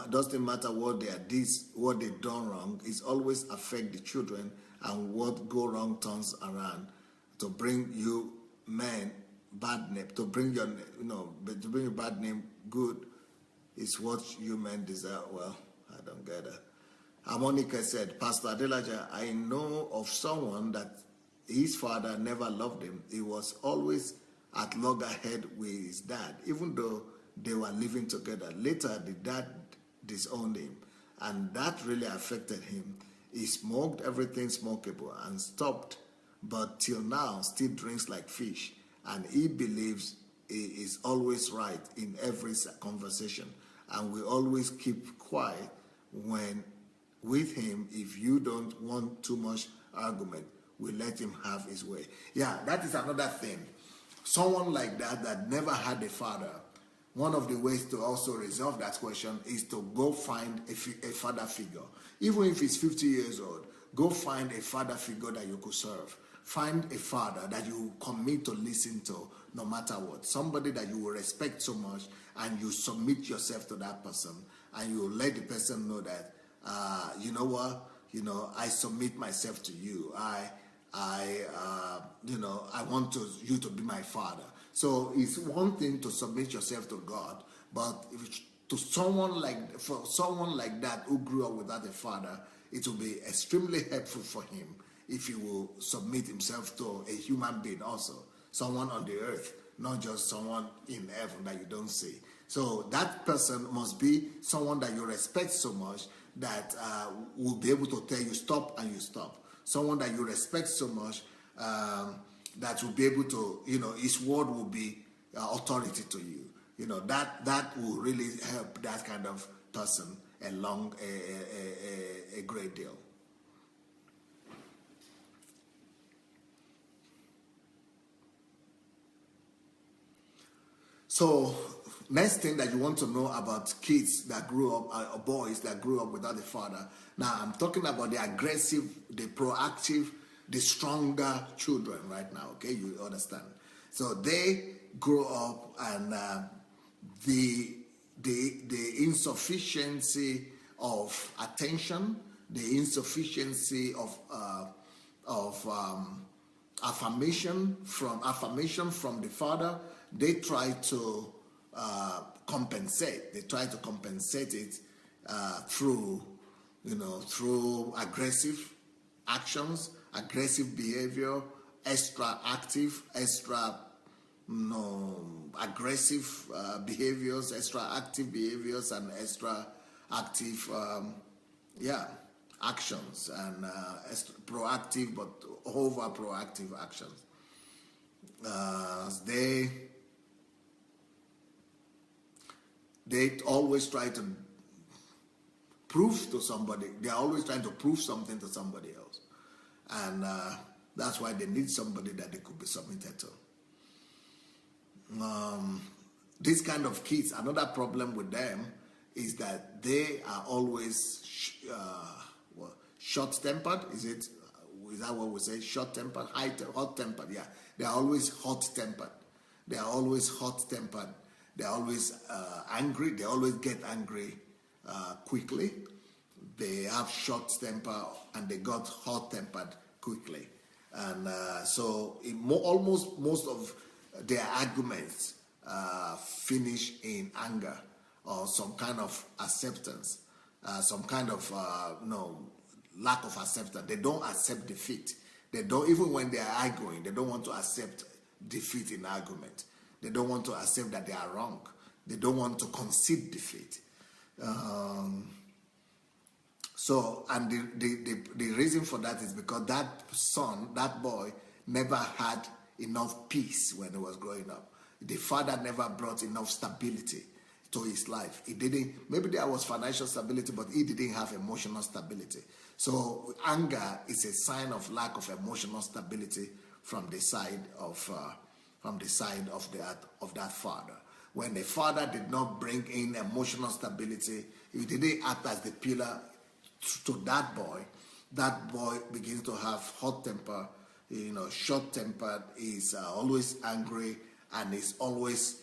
Doesn't matter what they done wrong. It's always affect the children, and what go wrong turns around to bring you men bad name. To bring your bad name good is what you men deserve. Well, I don't get it. Harmonica said, Pastor Adelaja, I know of someone that his father never loved him. He was always at loggerhead with his dad, even though they were living together. Later, the dad disowned him, and that really affected him. He smoked everything smokable and stopped, but till now still drinks like fish, and he believes he is always right in every conversation, and we always keep quiet when with him. If you don't want too much argument, we let him have his way. Yeah, that is another thing. Someone like that never had a father, one of the ways to also resolve that question is to go find a father figure. Even if he's 50 years old, go find a father figure that you could serve. Find a father that you commit to listen to no matter what. Somebody that you will respect so much, and you submit yourself to that person, and you let the person know that, you know what, I submit myself to you. I want you to be my father. So it's one thing to submit yourself to God, but for someone like that who grew up without a father, it will be extremely helpful for him if he will submit himself to a human being also, someone on the earth, not just someone in heaven that you don't see. So that person must be someone that you respect so much that will be able to tell you stop, and you stop. Someone that you respect so much that will be able to, his word will be authority to you. That will really help that kind of person along a great deal. So, next thing that you want to know about kids that grew up, or boys that grew up without a father. Now, I'm talking about the aggressive, the proactive, the stronger children right now, okay? You understand? So, they grow up, and the insufficiency of attention, the insufficiency of affirmation from the father, they try to compensate. They try to compensate it through aggressive actions, aggressive behavior, extra active, extra aggressive behaviors, extra active behaviors, and extra active actions, and proactive but over proactive actions. They always try to prove to somebody. They're always trying to prove something to somebody else, and that's why they need somebody that they could be submitted to. These kind of kids, another problem with them is that they are always short-tempered. Is that what we say? Short-tempered, hot-tempered. Yeah, they are always hot-tempered. They are always hot-tempered. They are always angry. They always get angry quickly. They have short temper, and they got hot-tempered quickly. And so almost most of their arguments finish in anger or some kind of acceptance, some kind of lack of acceptance. They don't accept defeat. They don't, even when they are arguing, they don't want to accept defeat in argument. They don't want to accept that they are wrong. They don't want to concede defeat. So, and the reason for that is because that boy, never had enough peace when he was growing up. The father never brought enough stability to his life. Maybe there was financial stability, but he didn't have emotional stability. So anger is a sign of lack of emotional stability from the side of that father. When the father did not bring in emotional stability, he didn't act as the pillar to that boy begins to have hot temper, short-tempered, is always angry, and is always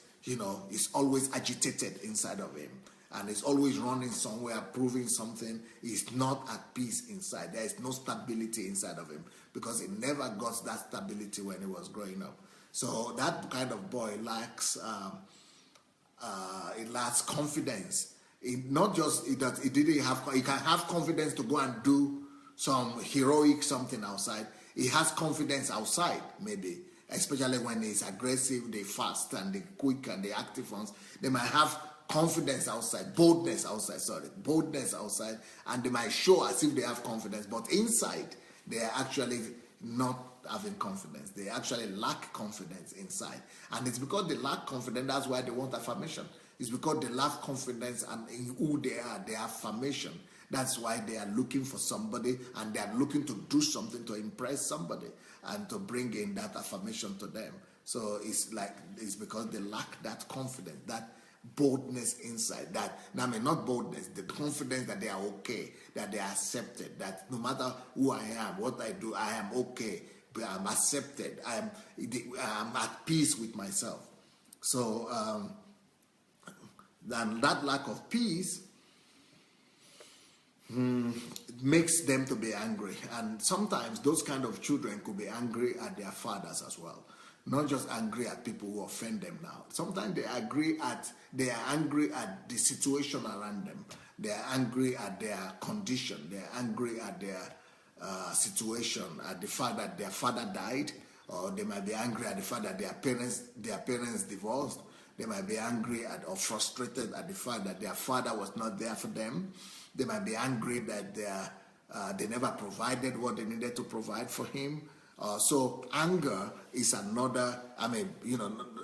agitated inside of him, and is always running somewhere, proving something. He's not at peace inside. There is no stability inside of him because he never got that stability when he was growing up. So that kind of boy lacks confidence. He can have confidence to go and do some heroic something outside. He has confidence outside, maybe, especially when he's aggressive, they fast, and they quick, and the active ones. They might have confidence outside, boldness outside, and they might show as if they have confidence, but inside, they are actually not having confidence. They actually lack confidence inside. And it's because they lack confidence, that's why they want affirmation. It's because they lack confidence and in who they are, their affirmation. That's why they are looking for somebody, and they are looking to do something to impress somebody and to bring in that affirmation to them. So it's because they lack that confidence, that boldness inside. Not boldness, the confidence that they are okay, that they are accepted, that no matter who I am, what I do, I am okay. I'm accepted. I'm at peace with myself. So then that lack of peace makes them to be angry. And sometimes those kind of children could be angry at their fathers as well. Not just angry at people who offend them now. Sometimes they are angry at the situation around them. They are angry at their condition. They are angry at their situation, at the fact that their father died, or they might be angry at the fact that their parents divorced. They might be angry at or frustrated at the fact that their father was not there for them. They might be angry that they never provided what they needed to provide for him. So anger is another,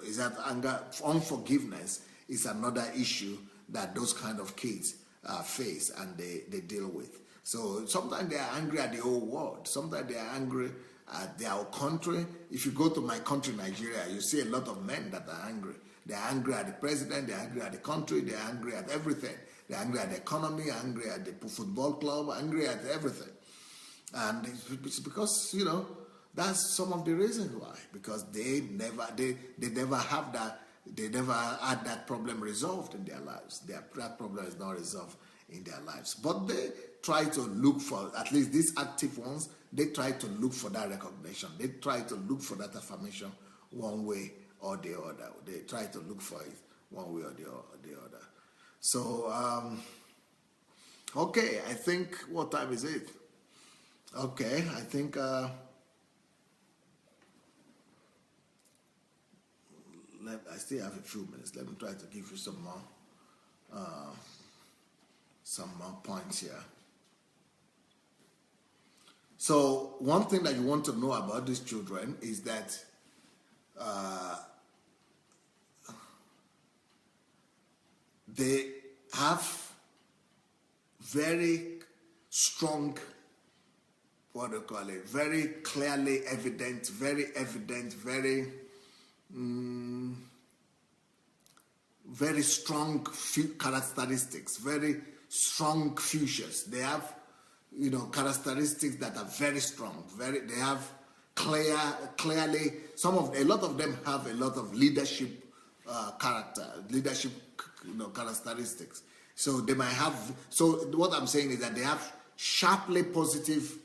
is that anger, unforgiveness is another issue that those kind of kids face and they deal with. So sometimes they are angry at the whole world. Sometimes they are angry at their country. If you go to my country, Nigeria, you see a lot of men that are angry. They are angry at the president, they are angry at the country, they are angry at everything. They are angry at the economy, angry at the football club, angry at everything. And it's because, that's some of the reasons why. Because they never have that, they never had that problem resolved in their lives. That problem is not resolved in their lives. But they try to look for, at least these active ones, they try to look for that recognition. They try to look for that affirmation one way or the other. They try to look for it one way or the other. So, okay, I think, what time is it? Okay, I think, I still have a few minutes. Let me try to give you some more points here. So one thing that you want to know about these children is that they have very strong, very clearly evident, very strong characteristics, very strong features. They have, characteristics that are very strong. They have clearly. A lot of them have a lot of leadership characteristics. So they might have. So what I'm saying is that they have sharply positive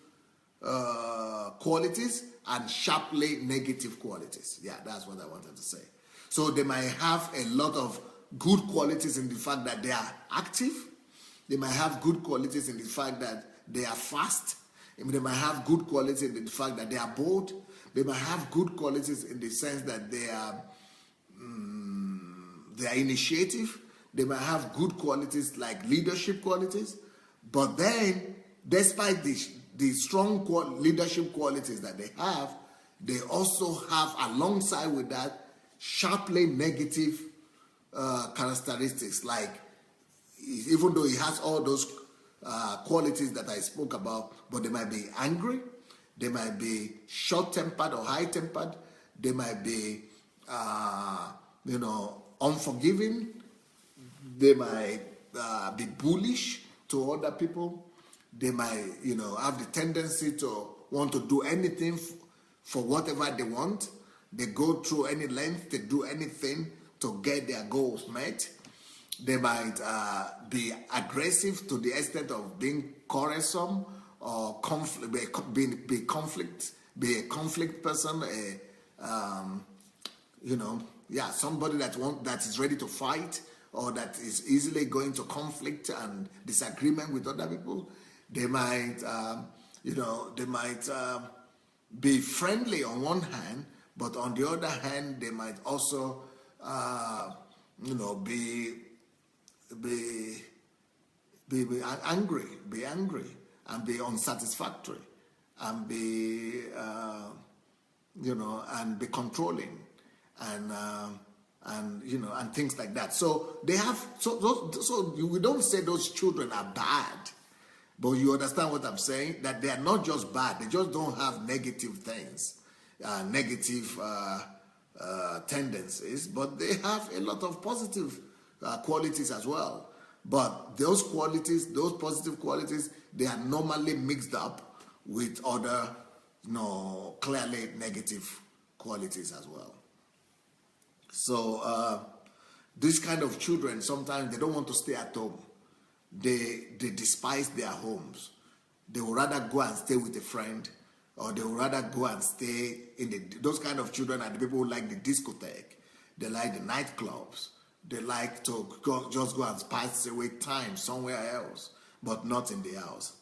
qualities and sharply negative qualities. Yeah, that's what I wanted to say. So they might have a lot of good qualities in the fact that they are active. They might have good qualities in the fact that they are fast. They might have good qualities in the fact that they are bold. They might have good qualities in the sense that they are initiative. They might have good qualities like leadership qualities. But then, despite the strong leadership qualities that they also have, alongside with that, sharply negative characteristics. Like, even though he has all those qualities that I spoke about, but they might be angry, they might be short-tempered or high-tempered, they might be, unforgiving, they might be bullish to other people, they might, have the tendency to want to do anything for whatever they want. They go through any length, they do anything to get their goals met. They might be aggressive to the extent of being quarrelsome or be a conflict person, somebody that is ready to fight or that is easily going to conflict and disagreement with other people. They might, be friendly on one hand, but on the other hand, they might also, be angry and be unsatisfactory and be and be controlling and things like that. So they have so we don't say those children are bad, but you understand what I'm saying, that they are not just bad, they just don't have negative things, negative tendencies, but they have a lot of positive qualities as well. But those qualities, those positive qualities, they are normally mixed up with other clearly negative qualities as well. So these kind of children, sometimes they don't want to stay at home. They despise their homes. They would rather go and stay with a friend, or they would rather go and stay in those kind of children are the people who like the discotheque. They like the nightclubs. They like to just go and pass away time somewhere else, but not in the house.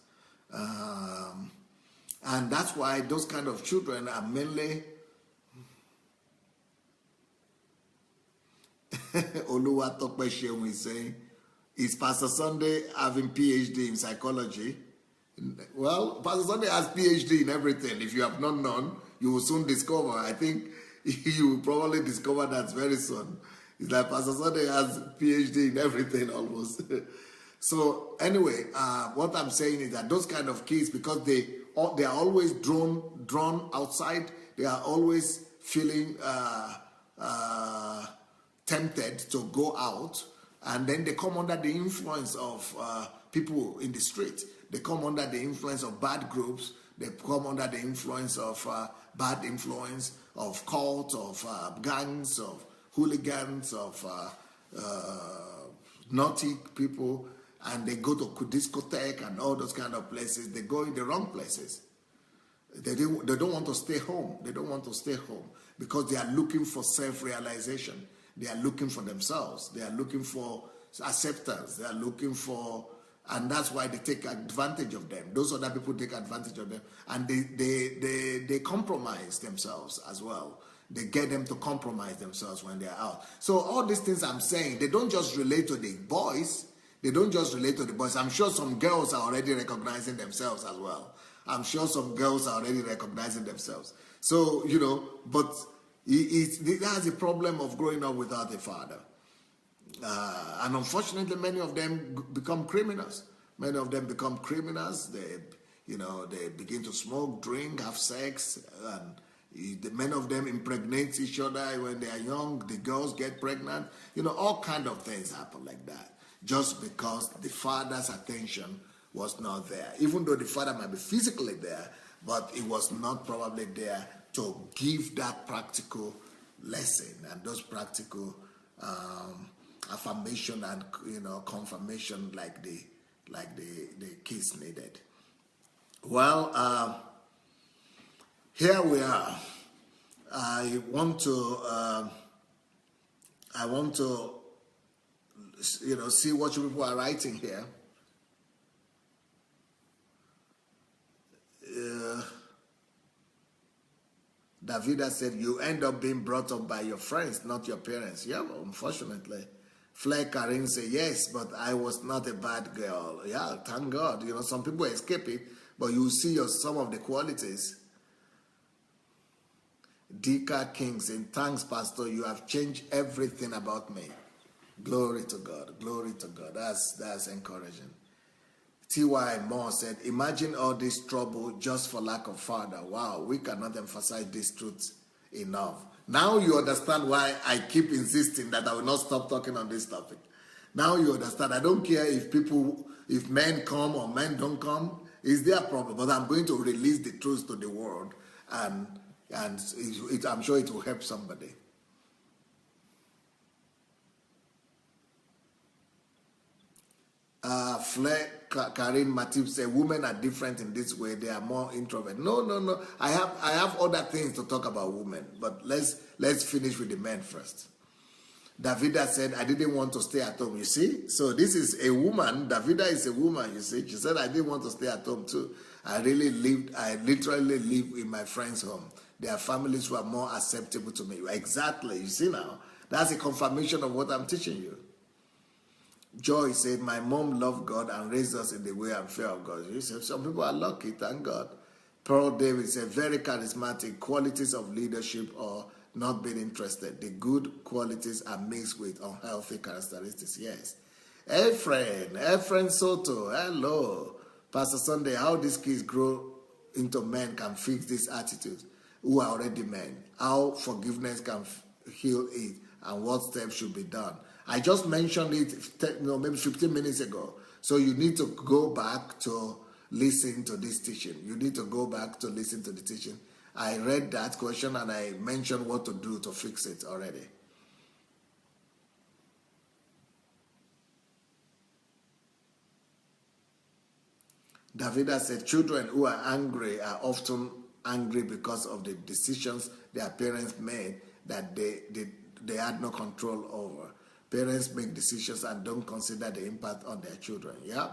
And that's why those kind of children are mainly Oluwatope Sheung is saying, is Pastor Sunday having PhD in psychology? Well, Pastor Sunday has PhD in everything. If you have not known, you will soon discover. I think you will probably discover that very soon. It's like Pastor Sunday has PhD in everything almost. So anyway, what I'm saying is that those kind of kids, because they are always drawn outside, they are always feeling tempted to go out, and then they come under the influence of people in the street. They come under the influence of bad groups. They come under the influence of bad influence of cults, of gangs, of hooligans, of naughty people, and they go to discotheque and all those kind of places. They go in the wrong places. They don't want to stay home. They don't want to stay home because they are looking for self-realization. They are looking for themselves. They are looking for acceptance. They are looking for, and that's why they take advantage of them. Those other people take advantage of them, and they compromise themselves as well. They get them to compromise themselves when they are out. So all these things I'm saying, they don't just relate to the boys. They don't just relate to the boys. I'm sure some girls are already recognizing themselves as well. I'm sure some girls are already recognizing themselves. So, but it has a problem of growing up without a father. And unfortunately, many of them become criminals. Many of them become criminals. They begin to smoke, drink, have sex, and many of them impregnate each other when they are young. The girls get pregnant. All kind of things happen like that, just because the father's attention was not there. Even though the father might be physically there, but it was not probably there to give that practical lesson and those practical affirmation and confirmation like the kids needed. Well, here we are. I want to see what you people are writing here. Davida said, you end up being brought up by your friends, not your parents. Yeah, well, unfortunately. Flair Karim said, yes, but I was not a bad girl. Yeah, thank God. Some people escape it, but you see some of the qualities. Dika King saying, thanks, Pastor. You have changed everything about me. Glory to God. Glory to God. That's encouraging. T.Y. Moore said, imagine all this trouble just for lack of father. Wow, we cannot emphasize this truth enough. Now you understand why I keep insisting that I will not stop talking on this topic. Now you understand. I don't care if men come or men don't come. It's their problem. But I'm going to release the truth to the world. And I'm sure it will help somebody. Flair Karim Matip said, women are different in this way. They are more introvert. No. I have other things to talk about women, but let's finish with the men first. Davida said, I didn't want to stay at home. You see? So this is a woman. Davida is a woman, you see. She said, I didn't want to stay at home too. I literally live in my friend's home. There are families who are more acceptable to me. Exactly. You see now? That's a confirmation of what I'm teaching you. Joy said, my mom loved God and raised us in the way and fear of God. You said, some people are lucky, thank God. Pearl David said, very charismatic, qualities of leadership or not being interested. The good qualities are mixed with unhealthy characteristics. Yes. Efren Soto, hello. Pastor Sunday, how these kids grow into men can fix these attitudes who are already men. How forgiveness can heal it and what steps should be done. I just mentioned it maybe 15 minutes ago. So you need to go back to listen to this teaching. You need to go back to listen to the teaching. I read that question and I mentioned what to do to fix it already. Davida said, children who are angry are often angry because of the decisions their parents made that they had no control over. Parents make decisions and don't consider the impact on their children. Yeah.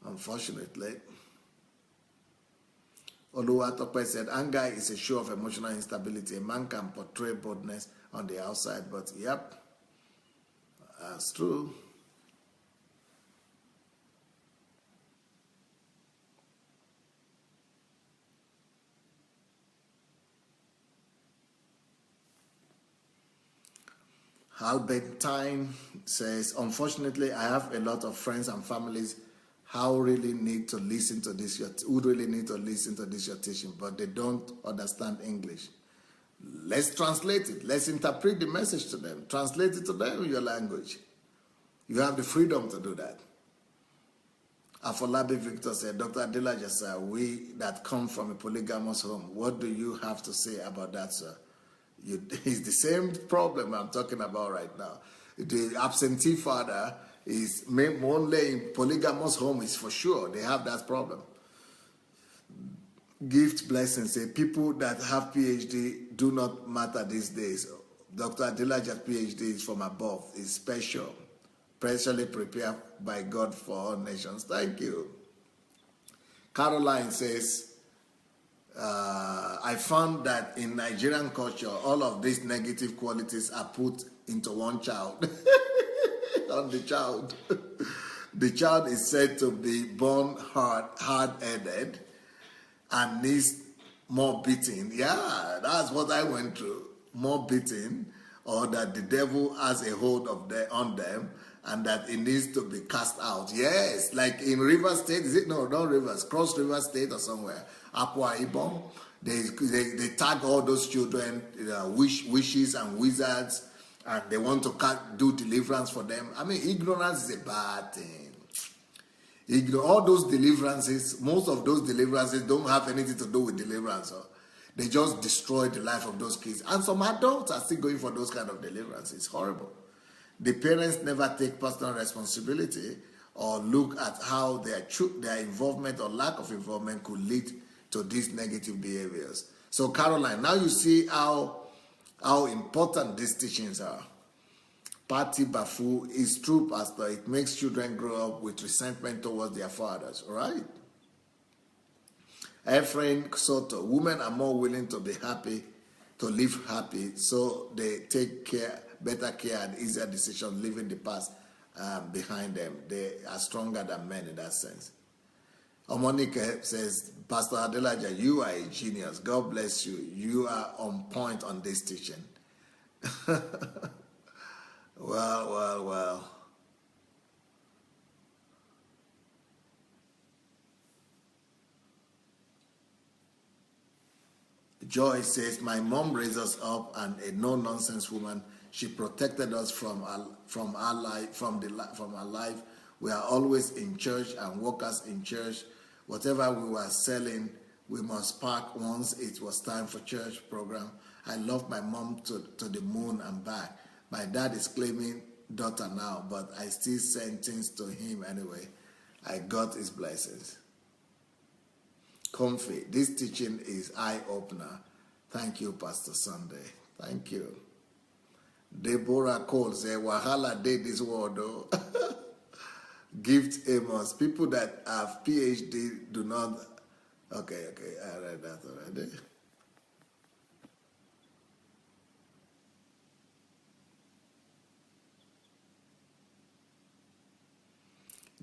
Unfortunately. Oluwatope said, anger is a show of emotional instability. A man can portray boldness on the outside, but yep, that's true. Albertine says, unfortunately, I have a lot of friends and families who really need to listen to this your teaching, but they don't understand English. Let's translate it. Let's interpret the message to them. Translate it to them in your language. You have the freedom to do that. Afolabi Victor said, Dr. Adelaja, sir, we that come from a polygamous home, what do you have to say about that, sir? It's the same problem I'm talking about right now. The absentee father is only in polygamous home is for sure. They have that problem. Gift blessings say people that have PhD do not matter these days. Dr. Adelaja's PhD is from above. It's special. Specially prepared by God for all nations. Thank you. Caroline says, I found that in Nigerian culture, all of these negative qualities are put into one child. On the child. The child is said to be born hard-headed and needs more beating. Yeah, that's what I went through. More beating, or that the devil has a hold on them and that it needs to be cast out. Yes, like in Rivers State, is it? No, not Rivers, Cross River State or somewhere. Akwa Ibom. They tag all those children, wishes and wizards, and they want to do deliverance for them. I mean, ignorance is a bad thing. All those deliverances, most of those deliverances don't have anything to do with deliverance. They just destroy the life of those kids. And some adults are still going for those kind of deliverances. It's horrible. The parents never take personal responsibility or look at how their involvement or lack of involvement could lead to these negative behaviors. So Caroline, now you see how important these teachings are. Patti Bafu is true, Pastor. It makes children grow up with resentment towards their fathers, all right? Ephraim Soto, women are more willing to be happy, to live happy, so they take better care and easier decisions, leaving the past behind them. They are stronger than men in that sense. Omonika says, Pastor Adelaja, you are a genius. God bless you. You are on point on this teaching. Well. Joy says, my mom raised us up and a no-nonsense woman. She protected us from our life. We are always in church and workers in church. Whatever we were selling, we must park once it was time for church program. I love my mom to the moon and back. My dad is claiming daughter now, but I still send things to him anyway. I got his blessings. Comfy, this teaching is eye-opener. Thank you, Pastor Sunday. Thank you. Deborah Cole said, Wahala did this word though. Gift Amos. People that have PhD do not. Okay, I read that already.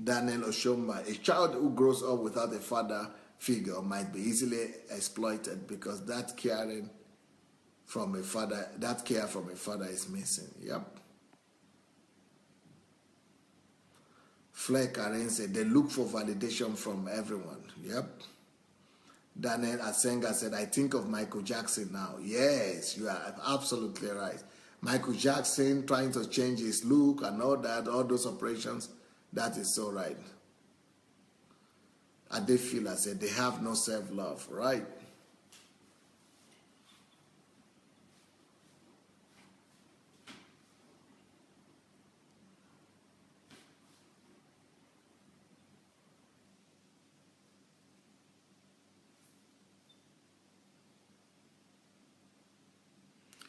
Daniel Oshomba. A child who grows up without a father figure might be easily exploited because that care from a father is missing. Yep. Fleck Karen said they look for validation from everyone. Yep. Daniel Asenga said, I think of Michael Jackson now. Yes, you are absolutely right. Michael Jackson trying to change his look and all that, all those operations. That is so right. Adefila said they have no self-love, right?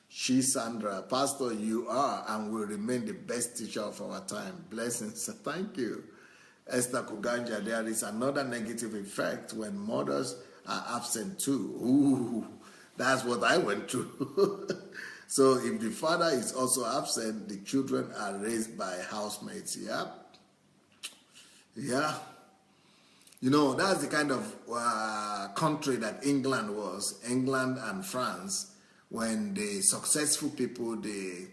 She, Sandra, Pastor, you are and will remain the best teacher of our time. Blessings. Thank you. Esther Kuganja, there is another negative effect when mothers are absent too. Ooh, that's what I went through. So if the father is also absent, the children are raised by housemates. Yeah. Yeah. You know, that's the kind of country that England was, England and France, when the successful people, the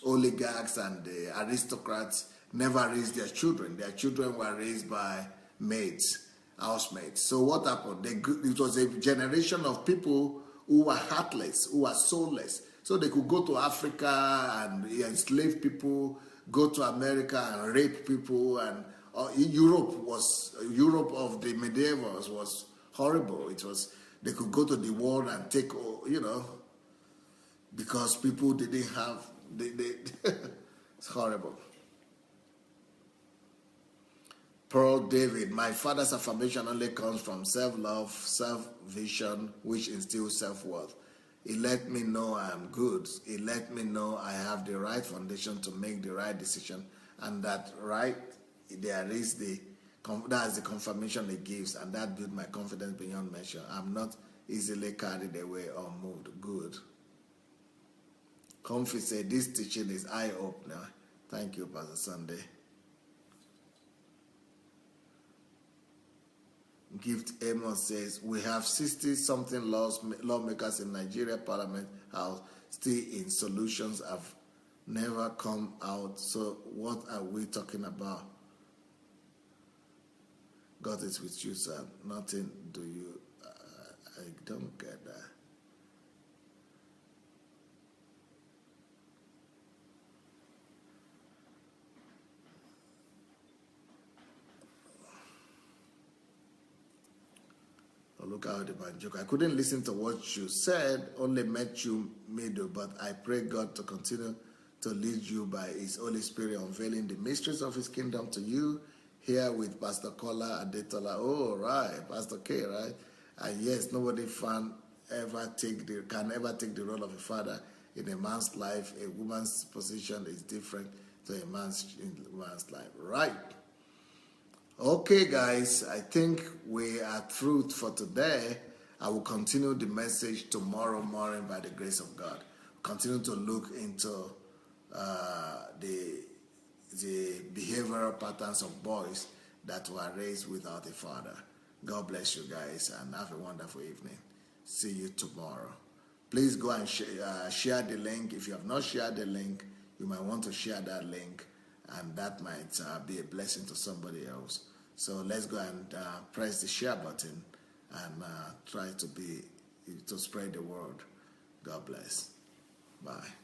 oligarchs and the aristocrats never raised their children. Their children were raised by maids, housemates. So what happened? It was a generation of people who were heartless, who were soulless. So they could go to Africa and enslave people, go to America and rape people, and Europe of the medievals was horrible. It was, they could go to the world and take, because people didn't have, it's horrible. Pearl David, my father's affirmation only comes from self-love, self-vision, which instills self-worth. It let me know I am good. It let me know I have the right foundation to make the right decision, and that right there is that's the confirmation it gives, and that built my confidence beyond measure. I'm not easily carried away or moved. Good. Comfy said this teaching is eye-opener. Thank you, Pastor Sunday. Gift Amos says, we have 60-something lawmakers in Nigeria Parliament House still in solutions have never come out. So what are we talking about? God is with you, sir. Nothing do you... I don't get that. Look out the joke. I couldn't listen to what you said, only met you middle, but I pray God to continue to lead you by His Holy Spirit, unveiling the mysteries of His kingdom to you here with Pastor Kola Adetola. Oh, right, Pastor K, right? And yes, nobody can ever take the role of a father in a man's life. A woman's position is different to a man's life, right? Okay, guys, I think we are through for today. I will continue the message tomorrow morning by the grace of God. Continue to look into the behavioral patterns of boys that were raised without a father. God bless you guys and have a wonderful evening. See you tomorrow. Please go and share the link. If you have not shared the link, you might want to share that link, and that might be a blessing to somebody else. So let's go and press the share button and try to spread the word. God bless. Bye.